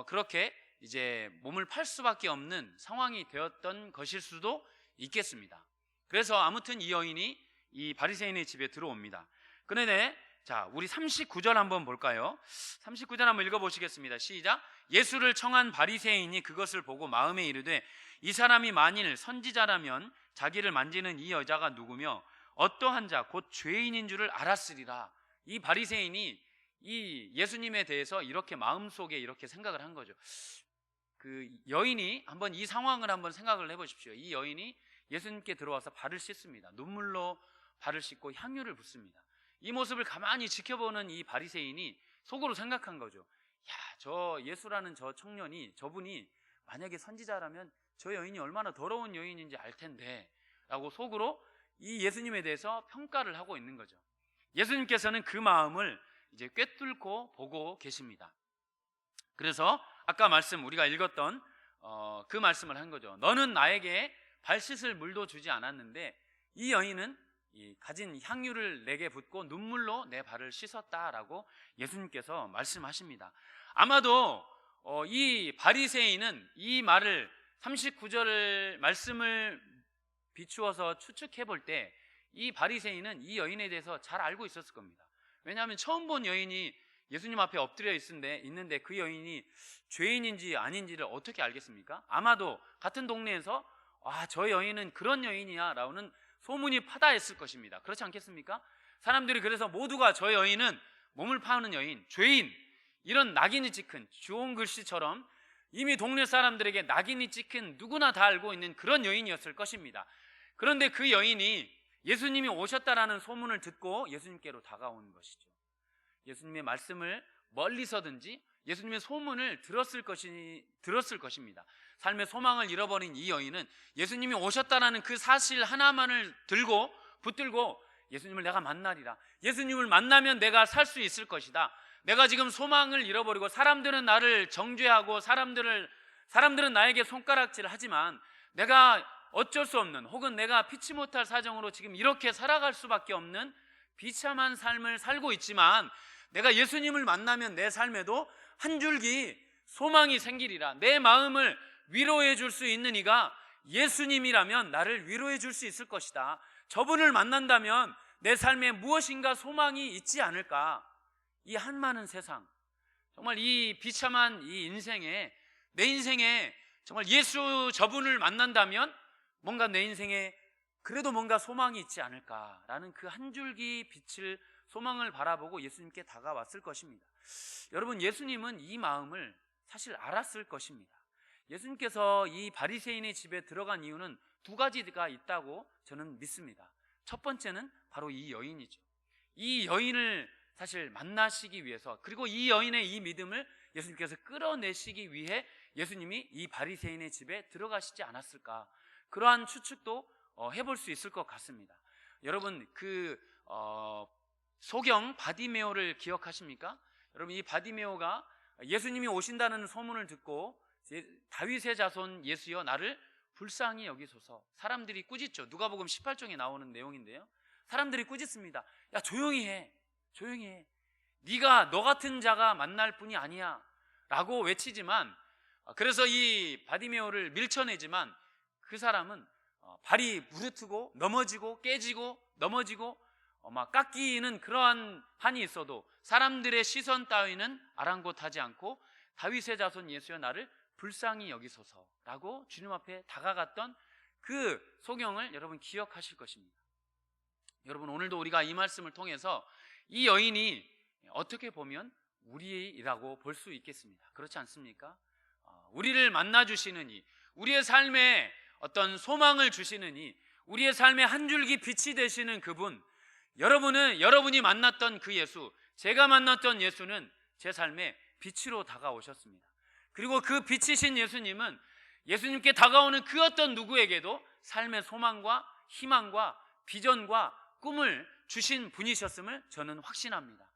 그렇게 이제 몸을 팔 수밖에 없는 상황이 되었던 것일 수도 있겠습니다. 그래서 아무튼 이 여인이 이 바리새인의 집에 들어옵니다. 그런데 자, 우리 39절 한번 볼까요? 39절 한번 읽어보시겠습니다. 시작. 예수를 청한 바리새인이 그것을 보고 마음에 이르되 이 사람이 만일 선지자라면 자기를 만지는 이 여자가 누구며 어떠한 자 곧 죄인인 줄을 알았으리라. 이 바리새인이 이 예수님에 대해서 이렇게 마음속에 이렇게 생각을 한 거죠. 그 여인이 한번 이 상황을 한번 생각을 해보십시오. 이 여인이 예수님께 들어와서 발을 씻습니다. 눈물로 발을 씻고 향유를 붓습니다. 이 모습을 가만히 지켜보는 이 바리새인이 속으로 생각한 거죠. 야, 저 예수라는 저 청년이, 저분이 만약에 선지자라면 저 여인이 얼마나 더러운 여인인지 알 텐데 라고 속으로 이 예수님에 대해서 평가를 하고 있는 거죠. 예수님께서는 그 마음을 이제 꿰뚫고 보고 계십니다. 그래서 아까 우리가 읽었던 그 말씀을 한 거죠. 너는 나에게 발 씻을 물도 주지 않았는데 이 여인은 이 가진 향유를 내게 붓고 눈물로 내 발을 씻었다라고 예수님께서 말씀하십니다. 아마도 이 바리새인은 이 말을 39절 말씀을 비추어서 추측해 볼 때 이 바리새인은 이 여인에 대해서 잘 알고 있었을 겁니다. 왜냐하면 처음 본 여인이 예수님 앞에 엎드려 있는데 그 여인이 죄인인지 아닌지를 어떻게 알겠습니까? 아마도 같은 동네에서 저 여인은 그런 여인이야 라고는 소문이 파다했을 것입니다. 그렇지 않겠습니까? 사람들이 그래서 모두가 저 여인은 몸을 파는 여인, 죄인, 이런 낙인이 찍힌 좋은 글씨처럼 이미 동네 사람들에게 낙인이 찍힌 누구나 다 알고 있는 그런 여인이었을 것입니다. 그런데 그 여인이 예수님이 오셨다라는 소문을 듣고 예수님께로 다가온 것이죠. 예수님의 말씀을 멀리서든지 예수님의 소문을 들었을 것입니다. 삶의 소망을 잃어버린 이 여인은 예수님이 오셨다라는 그 사실 하나만을 붙들고 예수님을 내가 만나리라. 예수님을 만나면 내가 살 수 있을 것이다. 내가 지금 소망을 잃어버리고 사람들은 나를 정죄하고 사람들은 나에게 손가락질을 하지만 내가 어쩔 수 없는, 혹은 내가 피치 못할 사정으로 지금 이렇게 살아갈 수밖에 없는 비참한 삶을 살고 있지만 내가 예수님을 만나면 내 삶에도 한 줄기 소망이 생기리라. 내 마음을 위로해 줄 수 있는 이가 예수님이라면 나를 위로해 줄 수 있을 것이다. 저분을 만난다면 내 삶에 무엇인가 소망이 있지 않을까. 이 한많은 세상, 정말 이 비참한 이 인생에, 내 인생에 정말 예수 저분을 만난다면 뭔가 내 인생에 그래도 뭔가 소망이 있지 않을까라는 그 한 줄기 빛을, 소망을 바라보고 예수님께 다가왔을 것입니다. 여러분, 예수님은 이 마음을 사실 알았을 것입니다. 예수님께서 이 바리새인의 집에 들어간 이유는 두 가지가 있다고 저는 믿습니다. 첫 번째는 바로 이 여인이죠. 이 여인을 사실 만나시기 위해서, 그리고 이 여인의 이 믿음을 예수님께서 끌어내시기 위해 예수님이 이 바리새인의 집에 들어가시지 않았을까, 그러한 추측도 해볼 수 있을 것 같습니다. 여러분, 소경 바디메오를 기억하십니까? 여러분, 이 바디메오가 예수님이 오신다는 소문을 듣고 다윗의 자손 예수여 나를 불쌍히 여기소서. 사람들이 꾸짖죠. 누가복음 18장에 나오는 내용인데요, 사람들이 꾸짖습니다. 야, 조용히 해. 네가 너 같은 자가 만날 뿐이 아니야 라고 외치지만, 그래서 이 바디메오를 밀쳐내지만 그 사람은 발이 부르트고 넘어지고 깨지고 넘어지고 막 깎이는 그러한 한이 있어도 사람들의 시선 따위는 아랑곳하지 않고 다윗의 자손 예수여 나를 불쌍히 여기소서라고 주님 앞에 다가갔던 그 소경을 여러분 기억하실 것입니다. 여러분, 오늘도 우리가 이 말씀을 통해서 이 여인이 어떻게 보면 우리라고 볼 수 있겠습니다. 그렇지 않습니까? 우리를 만나주시는 이, 우리의 삶에 어떤 소망을 주시는 이, 우리의 삶의 한 줄기 빛이 되시는 그분, 여러분이 만났던 그 예수, 제가 만났던 예수는 제 삶에 빛으로 다가오셨습니다. 그리고 그 빛이신 예수님은 예수님께 다가오는 그 어떤 누구에게도 삶의 소망과 희망과 비전과 꿈을 주신 분이셨음을 저는 확신합니다.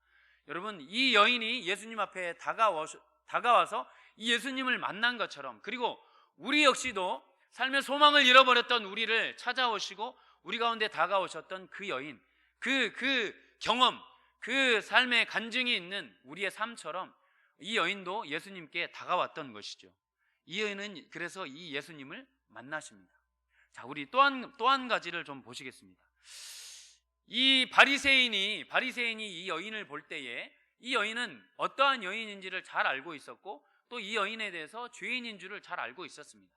여러분, 이 여인이 예수님 앞에 다가와서 이 예수님을 만난 것처럼, 그리고 우리 역시도 삶의 소망을 잃어버렸던 우리를 찾아오시고 우리 가운데 다가오셨던 그 여인, 그 경험, 그 삶의 간증이 있는 우리의 삶처럼 이 여인도 예수님께 다가왔던 것이죠. 이 여인은 그래서 이 예수님을 만나십니다. 자, 우리 또 한 가지를 좀 보시겠습니다. 이 바리새인이 이 여인을 볼 때에 이 여인은 어떠한 여인인지를 잘 알고 있었고 또 이 여인에 대해서 죄인인 줄을 잘 알고 있었습니다.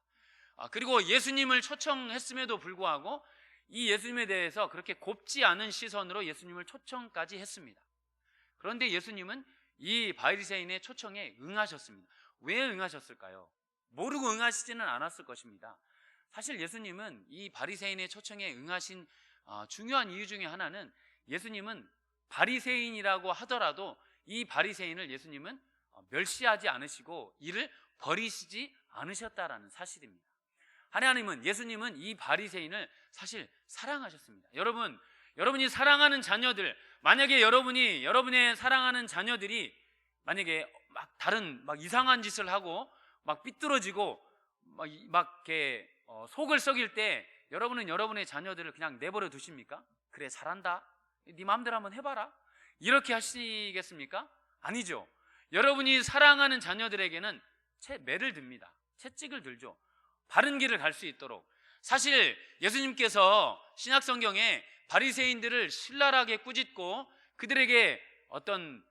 그리고 예수님을 초청했음에도 불구하고 이 예수님에 대해서 그렇게 곱지 않은 시선으로 예수님을 초청까지 했습니다. 그런데 예수님은 이 바리새인의 초청에 응하셨습니다. 왜 응하셨을까요? 모르고 응하시지는 않았을 것입니다. 사실 예수님은 이 바리새인의 초청에 응하신 중요한 이유 중에 하나는, 예수님은 바리새인이라고 하더라도 이 바리새인을 예수님은 멸시하지 않으시고 이를 버리시지 않으셨다라는 사실입니다. 하나님은, 예수님은 이 바리새인을 사실 사랑하셨습니다. 여러분이 사랑하는 자녀들, 만약에 여러분의 사랑하는 자녀들이 만약에 다른 이상한 짓을 하고 삐뚤어지고 이렇게 속을 썩일 때 여러분은 여러분의 자녀들을 그냥 내버려 두십니까? 그래, 잘한다, 네 마음대로 한번 해봐라, 이렇게 하시겠습니까? 아니죠. 여러분이 사랑하는 자녀들에게는 매를 듭니다. 채찍을 들죠. 바른 길을 갈 수 있도록. 사실 예수님께서 신약성경에 바리새인들을 신랄하게 꾸짖고 그들에게 어떤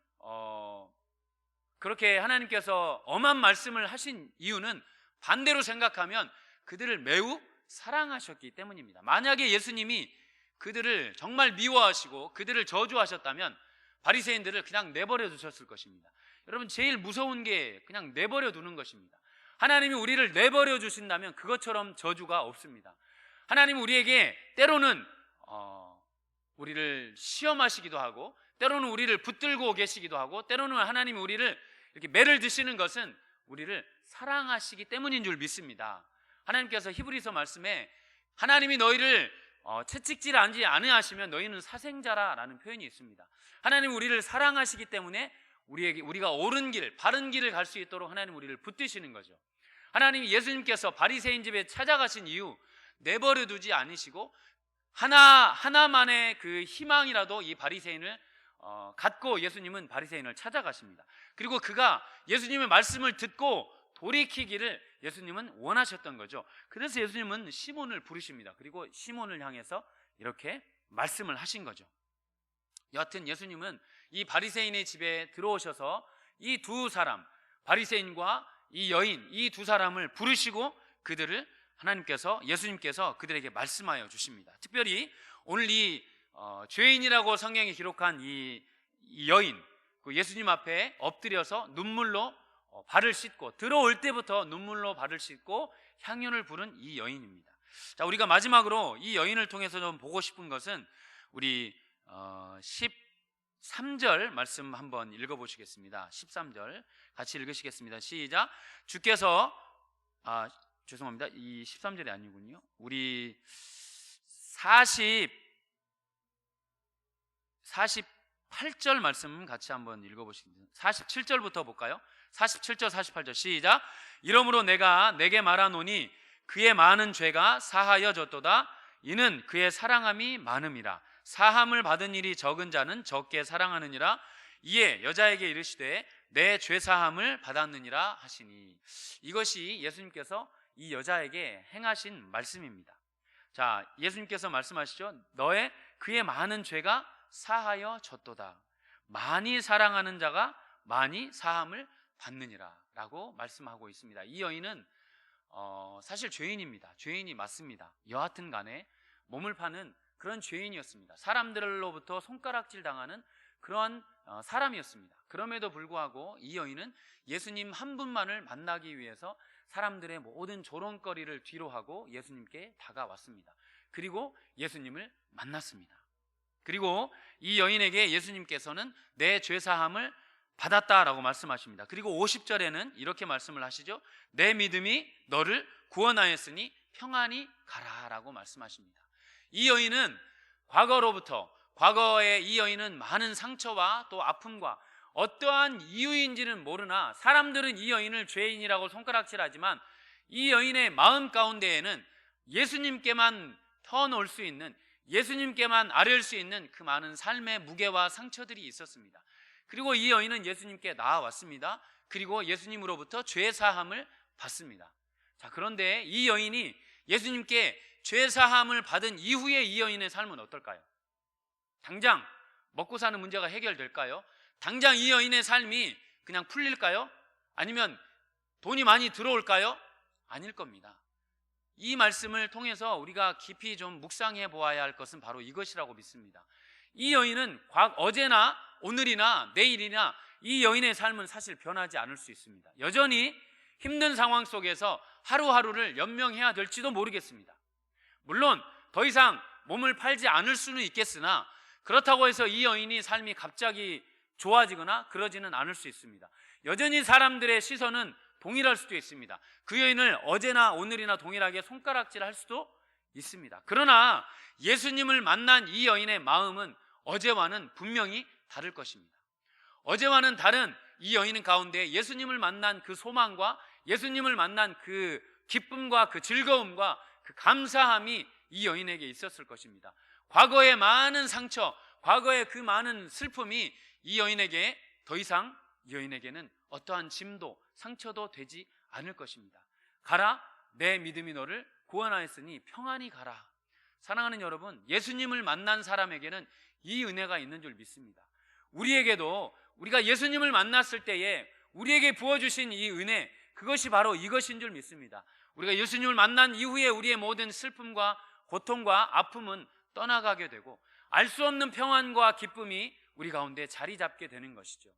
그렇게 하나님께서 엄한 말씀을 하신 이유는, 반대로 생각하면 그들을 매우 사랑하셨기 때문입니다. 만약에 예수님이 그들을 정말 미워하시고 그들을 저주하셨다면 바리새인들을 그냥 내버려 두셨을 것입니다. 여러분, 제일 무서운 게 그냥 내버려 두는 것입니다. 하나님이 우리를 내버려 주신다면 그것처럼 저주가 없습니다. 하나님은 우리에게 때로는 우리를 시험하시기도 하고, 때로는 우리를 붙들고 계시기도 하고, 때로는 하나님이 우리를 이렇게 매를 드시는 것은 우리를 사랑하시기 때문인 줄 믿습니다. 하나님께서 히브리서 말씀에 하나님이 너희를 채찍질하지 않으시면 너희는 사생자라라는 표현이 있습니다. 하나님은 우리를 사랑하시기 때문에 우리가 옳은 길, 바른 길을 갈 수 있도록 하나님 우리를 붙드시는 거죠. 하나님이, 예수님께서 바리새인 집에 찾아가신 이유, 내버려 두지 않으시고 하나만의 그 희망이라도 이 바리새인을 갖고 예수님은 바리새인을 찾아가십니다. 그리고 그가 예수님의 말씀을 듣고 돌이키기를 예수님은 원하셨던 거죠. 그래서 예수님은 시몬을 부르십니다. 그리고 시몬을 향해서 이렇게 말씀을 하신 거죠. 여하튼 예수님은 이 바리새인의 집에 들어오셔서 이 두 사람, 바리새인과 이 여인, 이 두 사람을 부르시고 그들을 예수님께서 그들에게 말씀하여 주십니다. 특별히 오늘 이 죄인이라고 성경에 기록한 이 여인, 그 예수님 앞에 엎드려서 눈물로 발을 씻고, 들어올 때부터 눈물로 발을 씻고 향유를 부른 이 여인입니다. 자, 우리가 마지막으로 이 여인을 통해서 좀 보고 싶은 것은 우리 13절 말씀 한번 읽어보시겠습니다. 13절 같이 읽으시겠습니다. 시작. 주께서 죄송합니다. 이 13절이 아니군요. 우리 48절 말씀 같이 한번 읽어보시겠습니다. 47절부터 볼까요? 47절 48절 시작. 이러므로 내가 내게 말하노니 그의 많은 죄가 사하여졌도다. 이는 그의 사랑함이 많음이라. 사함을 받은 일이 적은 자는 적게 사랑하느니라. 이에 여자에게 이르시되 내 죄사함을 받았느니라 하시니. 이것이 예수님께서 이 여자에게 행하신 말씀입니다. 자, 예수님께서 말씀하시죠. 그의 많은 죄가 사하여졌도다. 많이 사랑하는 자가 많이 사함을 받느니라 라고 말씀하고 있습니다. 이 여인은 사실 죄인입니다. 죄인이 맞습니다. 여하튼 간에 몸을 파는 그런 죄인이었습니다. 사람들로부터 손가락질 당하는 그러한 사람이었습니다. 그럼에도 불구하고 이 여인은 예수님 한 분만을 만나기 위해서 사람들의 모든 조롱거리를 뒤로하고 예수님께 다가왔습니다. 그리고 예수님을 만났습니다. 그리고 이 여인에게 예수님께서는 내 죄사함을 받았다라고 말씀하십니다. 그리고 50절에는 이렇게 말씀을 하시죠. 내 믿음이 너를 구원하였으니 평안히 가라라고 말씀하십니다. 이 여인은 과거에 이 여인은 많은 상처와 또 아픔과 어떠한 이유인지는 모르나 사람들은 이 여인을 죄인이라고 손가락질하지만 이 여인의 마음 가운데에는 예수님께만 터놓을 수 있는, 예수님께만 아뢰을 수 있는 그 많은 삶의 무게와 상처들이 있었습니다. 그리고 이 여인은 예수님께 나아왔습니다. 그리고 예수님으로부터 죄 사함을 받습니다. 자, 그런데 이 여인이 예수님께 죄 사함을 받은 이후에 이 여인의 삶은 어떨까요? 당장 먹고 사는 문제가 해결될까요? 당장 이 여인의 삶이 그냥 풀릴까요? 아니면 돈이 많이 들어올까요? 아닐 겁니다. 이 말씀을 통해서 우리가 깊이 좀 묵상해 보아야 할 것은 바로 이것이라고 믿습니다. 이 여인은 어제나 오늘이나 내일이나 이 여인의 삶은 사실 변하지 않을 수 있습니다. 여전히 힘든 상황 속에서 하루하루를 연명해야 될지도 모르겠습니다. 물론 더 이상 몸을 팔지 않을 수는 있겠으나 그렇다고 해서 이 여인이 삶이 갑자기 좋아지거나 그러지는 않을 수 있습니다. 여전히 사람들의 시선은 동일할 수도 있습니다. 그 여인을 어제나 오늘이나 동일하게 손가락질할 수도 있습니다. 그러나 예수님을 만난 이 여인의 마음은 어제와는 분명히 다를 것입니다. 어제와는 다른 이 여인 가운데 예수님을 만난 그 소망과 예수님을 만난 그 기쁨과 그 즐거움과 그 감사함이 이 여인에게 있었을 것입니다. 과거의 많은 상처, 과거의 그 많은 슬픔이 이 여인에게 더 이상 이 여인에게는 어떠한 짐도 상처도 되지 않을 것입니다. 가라, 내 믿음이 너를 구원하였으니 평안히 가라. 사랑하는 여러분, 예수님을 만난 사람에게는 이 은혜가 있는 줄 믿습니다. 우리에게도 우리가 예수님을 만났을 때에 우리에게 부어주신 이 은혜, 그것이 바로 이것인 줄 믿습니다. 우리가 예수님을 만난 이후에 우리의 모든 슬픔과 고통과 아픔은 떠나가게 되고 알 수 없는 평안과 기쁨이 우리 가운데 자리 잡게 되는 것이죠.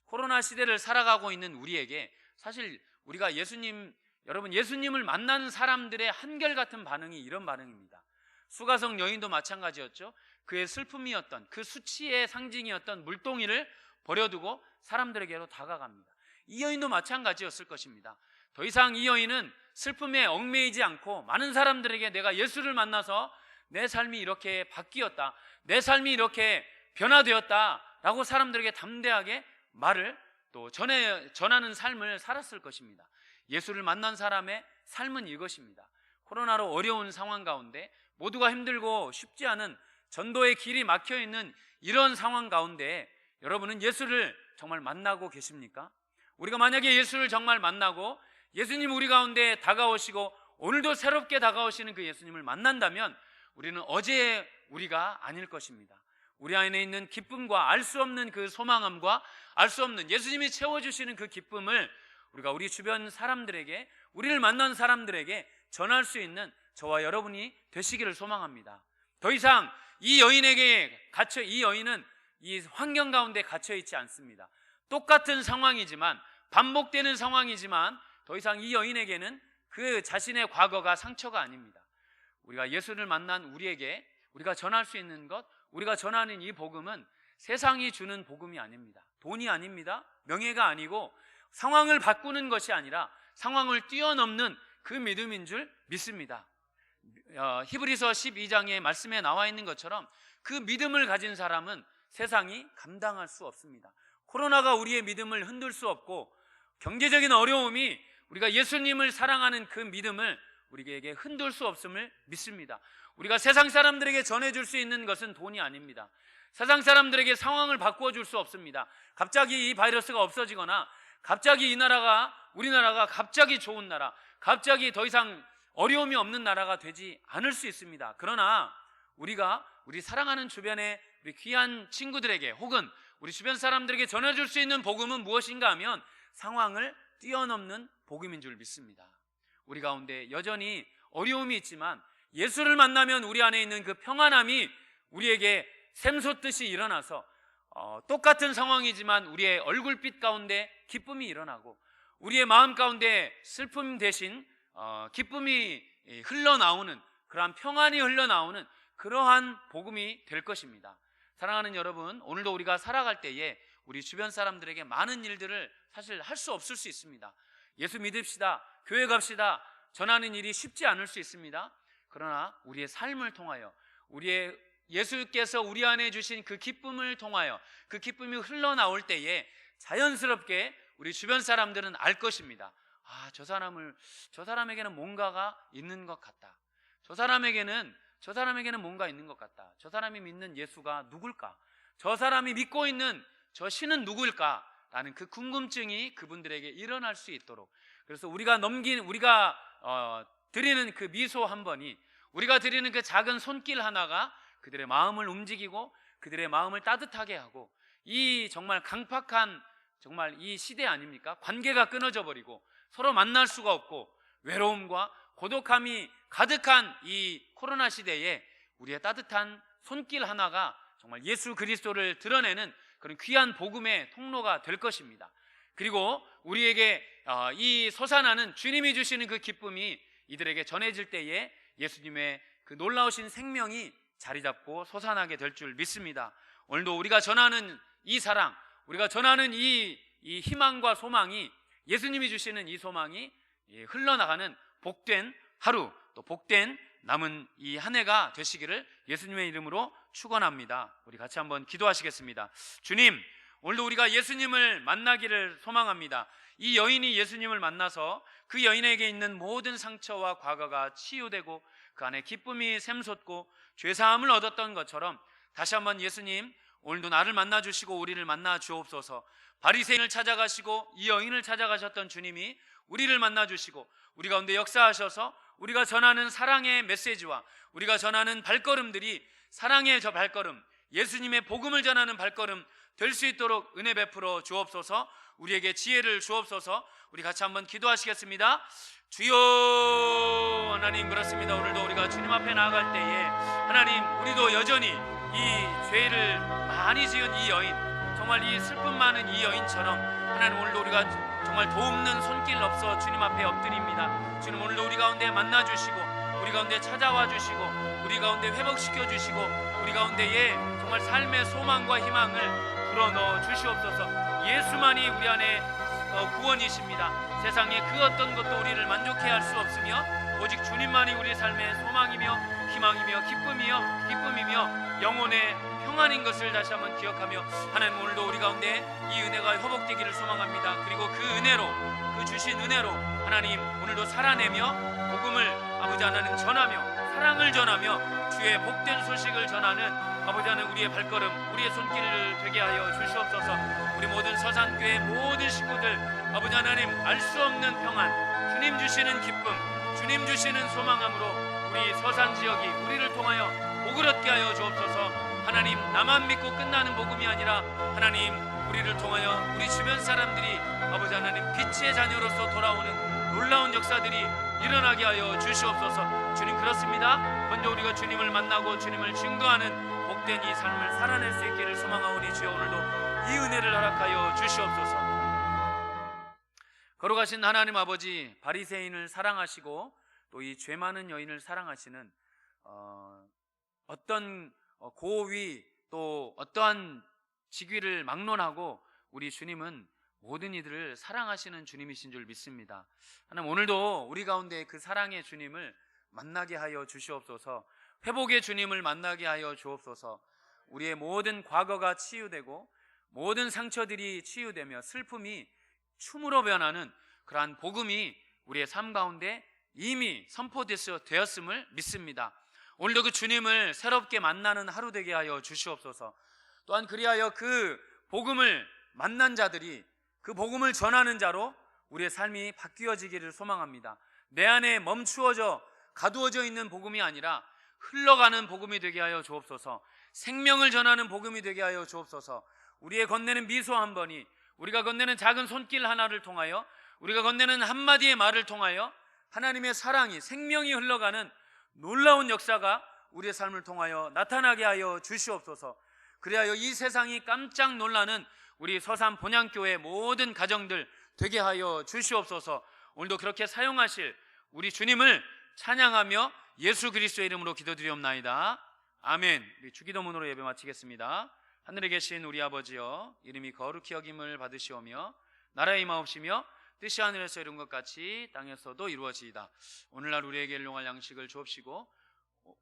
코로나 시대를 살아가고 있는 우리에게 사실 우리가 여러분 예수님을 만나는 사람들의 한결같은 반응이 이런 반응입니다. 수가성 여인도 마찬가지였죠. 그의 슬픔이었던, 그 수치의 상징이었던 물동이를 버려두고 사람들에게로 다가갑니다. 이 여인도 마찬가지였을 것입니다. 더 이상 이 여인은 슬픔에 얽매이지 않고 많은 사람들에게 내가 예수를 만나서 내 삶이 이렇게 바뀌었다, 내 삶이 이렇게 변화되었다 라고 사람들에게 담대하게 말을 또 전하는 삶을 살았을 것입니다. 예수를 만난 사람의 삶은 이것입니다. 코로나로 어려운 상황 가운데 모두가 힘들고 쉽지 않은 전도의 길이 막혀있는 이런 상황 가운데 여러분은 예수를 정말 만나고 계십니까? 우리가 만약에 예수를 정말 만나고 예수님 우리 가운데 다가오시고 오늘도 새롭게 다가오시는 그 예수님을 만난다면 우리는 어제의 우리가 아닐 것입니다. 우리 안에 있는 기쁨과 알 수 없는 그 소망함과 알 수 없는 예수님이 채워주시는 그 기쁨을 우리가 우리 주변 사람들에게, 우리를 만난 사람들에게 전할 수 있는 저와 여러분이 되시기를 소망합니다. 더 이상 이 여인은 이 환경 가운데 갇혀 있지 않습니다. 똑같은 상황이지만, 반복되는 상황이지만 더 이상 이 여인에게는 그 자신의 과거가 상처가 아닙니다. 우리가 예수를 만난 우리에게 우리가 전할 수 있는 것, 우리가 전하는 이 복음은 세상이 주는 복음이 아닙니다. 돈이 아닙니다. 명예가 아니고 상황을 바꾸는 것이 아니라 상황을 뛰어넘는 그 믿음인 줄 믿습니다. 히브리서 12장의 말씀에 나와 있는 것처럼 그 믿음을 가진 사람은 세상이 감당할 수 없습니다. 코로나가 우리의 믿음을 흔들 수 없고 경제적인 어려움이 우리가 예수님을 사랑하는 그 믿음을 우리에게 흔들 수 없음을 믿습니다. 우리가 세상 사람들에게 전해줄 수 있는 것은 돈이 아닙니다. 세상 사람들에게 상황을 바꾸어 줄 수 없습니다. 갑자기 이 바이러스가 없어지거나 갑자기 우리나라가 갑자기 좋은 나라, 갑자기 더 이상 어려움이 없는 나라가 되지 않을 수 있습니다. 그러나 우리가 우리 사랑하는 주변의 우리 귀한 친구들에게 혹은 우리 주변 사람들에게 전해줄 수 있는 복음은 무엇인가 하면 상황을 뛰어넘는 복음인 줄 믿습니다. 우리 가운데 여전히 어려움이 있지만 예수를 만나면 우리 안에 있는 그 평안함이 우리에게 샘솟듯이 일어나서 똑같은 상황이지만 우리의 얼굴빛 가운데 기쁨이 일어나고 우리의 마음 가운데 슬픔 대신 기쁨이 흘러나오는, 그러한 평안이 흘러나오는 그러한 복음이 될 것입니다. 사랑하는 여러분, 오늘도 우리가 살아갈 때에 우리 주변 사람들에게 많은 일들을 사실 할 수 없을 수 있습니다. 예수 믿읍시다, 교회 갑시다, 전하는 일이 쉽지 않을 수 있습니다. 그러나 우리의 삶을 통하여, 우리의 예수께서 우리 안에 주신 그 기쁨을 통하여 그 기쁨이 흘러나올 때에 자연스럽게 우리 주변 사람들은 알 것입니다. 저 사람에게는 뭔가가 있는 것 같다. 저 사람에게는 뭔가 있는 것 같다. 저 사람이 믿는 예수가 누굴까? 저 사람이 믿고 있는 저 신은 누구일까? 라는 그 궁금증이 그분들에게 일어날 수 있도록, 그래서 우리가 드리는 그 미소 한 번이, 우리가 드리는 그 작은 손길 하나가 그들의 마음을 움직이고 그들의 마음을 따뜻하게 하고, 이 정말 강팍한 정말 이 시대 아닙니까? 관계가 끊어져 버리고 서로 만날 수가 없고 외로움과 고독함이 가득한 이 코로나 시대에 우리의 따뜻한 손길 하나가 정말 예수 그리스도를 드러내는 그런 귀한 복음의 통로가 될 것입니다. 그리고 우리에게 이 솟아나는 주님이 주시는 그 기쁨이 이들에게 전해질 때에 예수님의 그 놀라우신 생명이 자리 잡고 솟아나게 될 줄 믿습니다. 오늘도 우리가 전하는 이 사랑, 우리가 전하는 이 희망과 소망이, 예수님이 주시는 이 소망이 흘러나가는 복된 하루, 또 복된 남은 이 한 해가 되시기를 예수님의 이름으로 축원합니다. 우리 같이 한번 기도하시겠습니다. 주님, 오늘도 우리가 예수님을 만나기를 소망합니다. 이 여인이 예수님을 만나서 그 여인에게 있는 모든 상처와 과거가 치유되고 그 안에 기쁨이 샘솟고 죄사함을 얻었던 것처럼 다시 한번 예수님, 오늘도 나를 만나 주시고 우리를 만나 주옵소서. 바리새인을 찾아가시고 이 여인을 찾아가셨던 주님이 우리를 만나 주시고 우리 가운데 역사하셔서 우리가 전하는 사랑의 메시지와 우리가 전하는 발걸음들이 사랑의 저 발걸음, 예수님의 복음을 전하는 발걸음 될 수 있도록 은혜 베풀어 주옵소서. 우리에게 지혜를 주옵소서. 우리 같이 한번 기도하시겠습니다. 주여, 하나님, 그렇습니다. 오늘도 우리가 주님 앞에 나아갈 때에 하나님, 우리도 여전히 이 죄를 많이 지은 이 여인, 정말 이 슬픔 많은 이 여인처럼 하나님, 오늘도 우리가 정말 도움는 손길 없어 주님 앞에 엎드립니다. 주님, 오늘도 우리 가운데 만나 주시고 우리 가운데 찾아와 주시고 우리 가운데 회복시켜 주시고 우리 가운데에 정말 삶의 소망과 희망을 불어넣어 주시옵소서. 예수만이 우리 안에 구원이십니다. 세상에 그 어떤 것도 우리를 만족해 할 수 없으며 오직 주님만이 우리 삶의 소망이며 희망이며 기쁨이며 영혼의 평안인 것을 다시 한번 기억하며 하나님, 오늘도 우리 가운데 이 은혜가 회복되기를 소망합니다. 그리고 그 은혜로, 그 주신 은혜로 하나님, 오늘도 살아내며 복음을 아버지 하나님 전하며 사랑을 전하며 주의 복된 소식을 전하는 아버지 하나님, 우리의 발걸음, 우리의 손길을 되게 하여 주시옵소서. 우리 모든 서산교회 모든 식구들 아버지 하나님, 알 수 없는 평안, 주님 주시는 기쁨, 주님 주시는 소망함으로 우리 서산 지역이 우리를 통하여 복을 얻게 하여 주옵소서. 하나님, 나만 믿고 끝나는 복음이 아니라 하나님, 우리를 통하여 우리 주변 사람들이 아버지 하나님 빛의 자녀로서 돌아오는 놀라운 역사들이 일어나게 하여 주시옵소서. 주님, 그렇습니다. 먼저 우리가 주님을 만나고 주님을 증거하는 복된 이 삶을 살아낼 수 있기를 소망하오니 주여, 오늘도 이 은혜를 허락하여 주시옵소서. 걸어가신 하나님 아버지, 바리새인을 사랑하시고 또 이 죄 많은 여인을 사랑하시는 어떤 고위 또 어떠한 직위를 막론하고 우리 주님은 모든 이들을 사랑하시는 주님이신 줄 믿습니다. 하나님, 오늘도 우리 가운데 그 사랑의 주님을 만나게 하여 주시옵소서. 회복의 주님을 만나게 하여 주옵소서. 우리의 모든 과거가 치유되고 모든 상처들이 치유되며 슬픔이 춤으로 변하는 그러한 복음이 우리의 삶 가운데 이미 선포되었음을 믿습니다. 오늘도 그 주님을 새롭게 만나는 하루 되게 하여 주시옵소서. 또한 그리하여 그 복음을 만난 자들이 그 복음을 전하는 자로 우리의 삶이 바뀌어지기를 소망합니다. 내 안에 멈추어져 가두어져 있는 복음이 아니라 흘러가는 복음이 되게 하여 주옵소서. 생명을 전하는 복음이 되게 하여 주옵소서. 우리의 건네는 미소 한 번이, 우리가 건네는 작은 손길 하나를 통하여, 우리가 건네는 한마디의 말을 통하여 하나님의 사랑이, 생명이 흘러가는 놀라운 역사가 우리의 삶을 통하여 나타나게 하여 주시옵소서. 그리하여 이 세상이 깜짝 놀라는 우리 서산 본향교회 모든 가정들 되게 하여 주시옵소서. 오늘도 그렇게 사용하실 우리 주님을 찬양하며 예수 그리스도의 이름으로 기도드리옵나이다. 아멘. 우리 주기도문으로 예배 마치겠습니다. 하늘에 계신 우리 아버지여, 이름이 거룩히 여김을 받으시오며 나라의 임하옵시며 뜻이 하늘에서 이룬 것 같이 땅에서도 이루어지이다. 오늘날 우리에게 일용할 양식을 주옵시고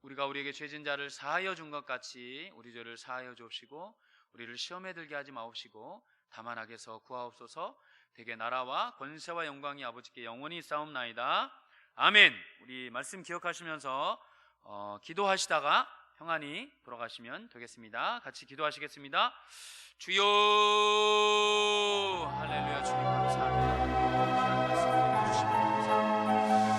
우리가 우리에게 죄진 자를 사하여 준 것 같이 우리 죄를 사하여 주옵시고 우리를 시험에 들게 하지 마옵시고 다만 악에서 구하옵소서. 대개 나라와 권세와 영광이 아버지께 영원히 있사옵나이다. 아멘. 우리 말씀 기억하시면서 기도하시다가 평안히 돌아가시면 되겠습니다. 같이 기도하시겠습니다. 주여, 할렐루야. 주님 감사합니다. 귀한 말씀 해주시면 감사합니다.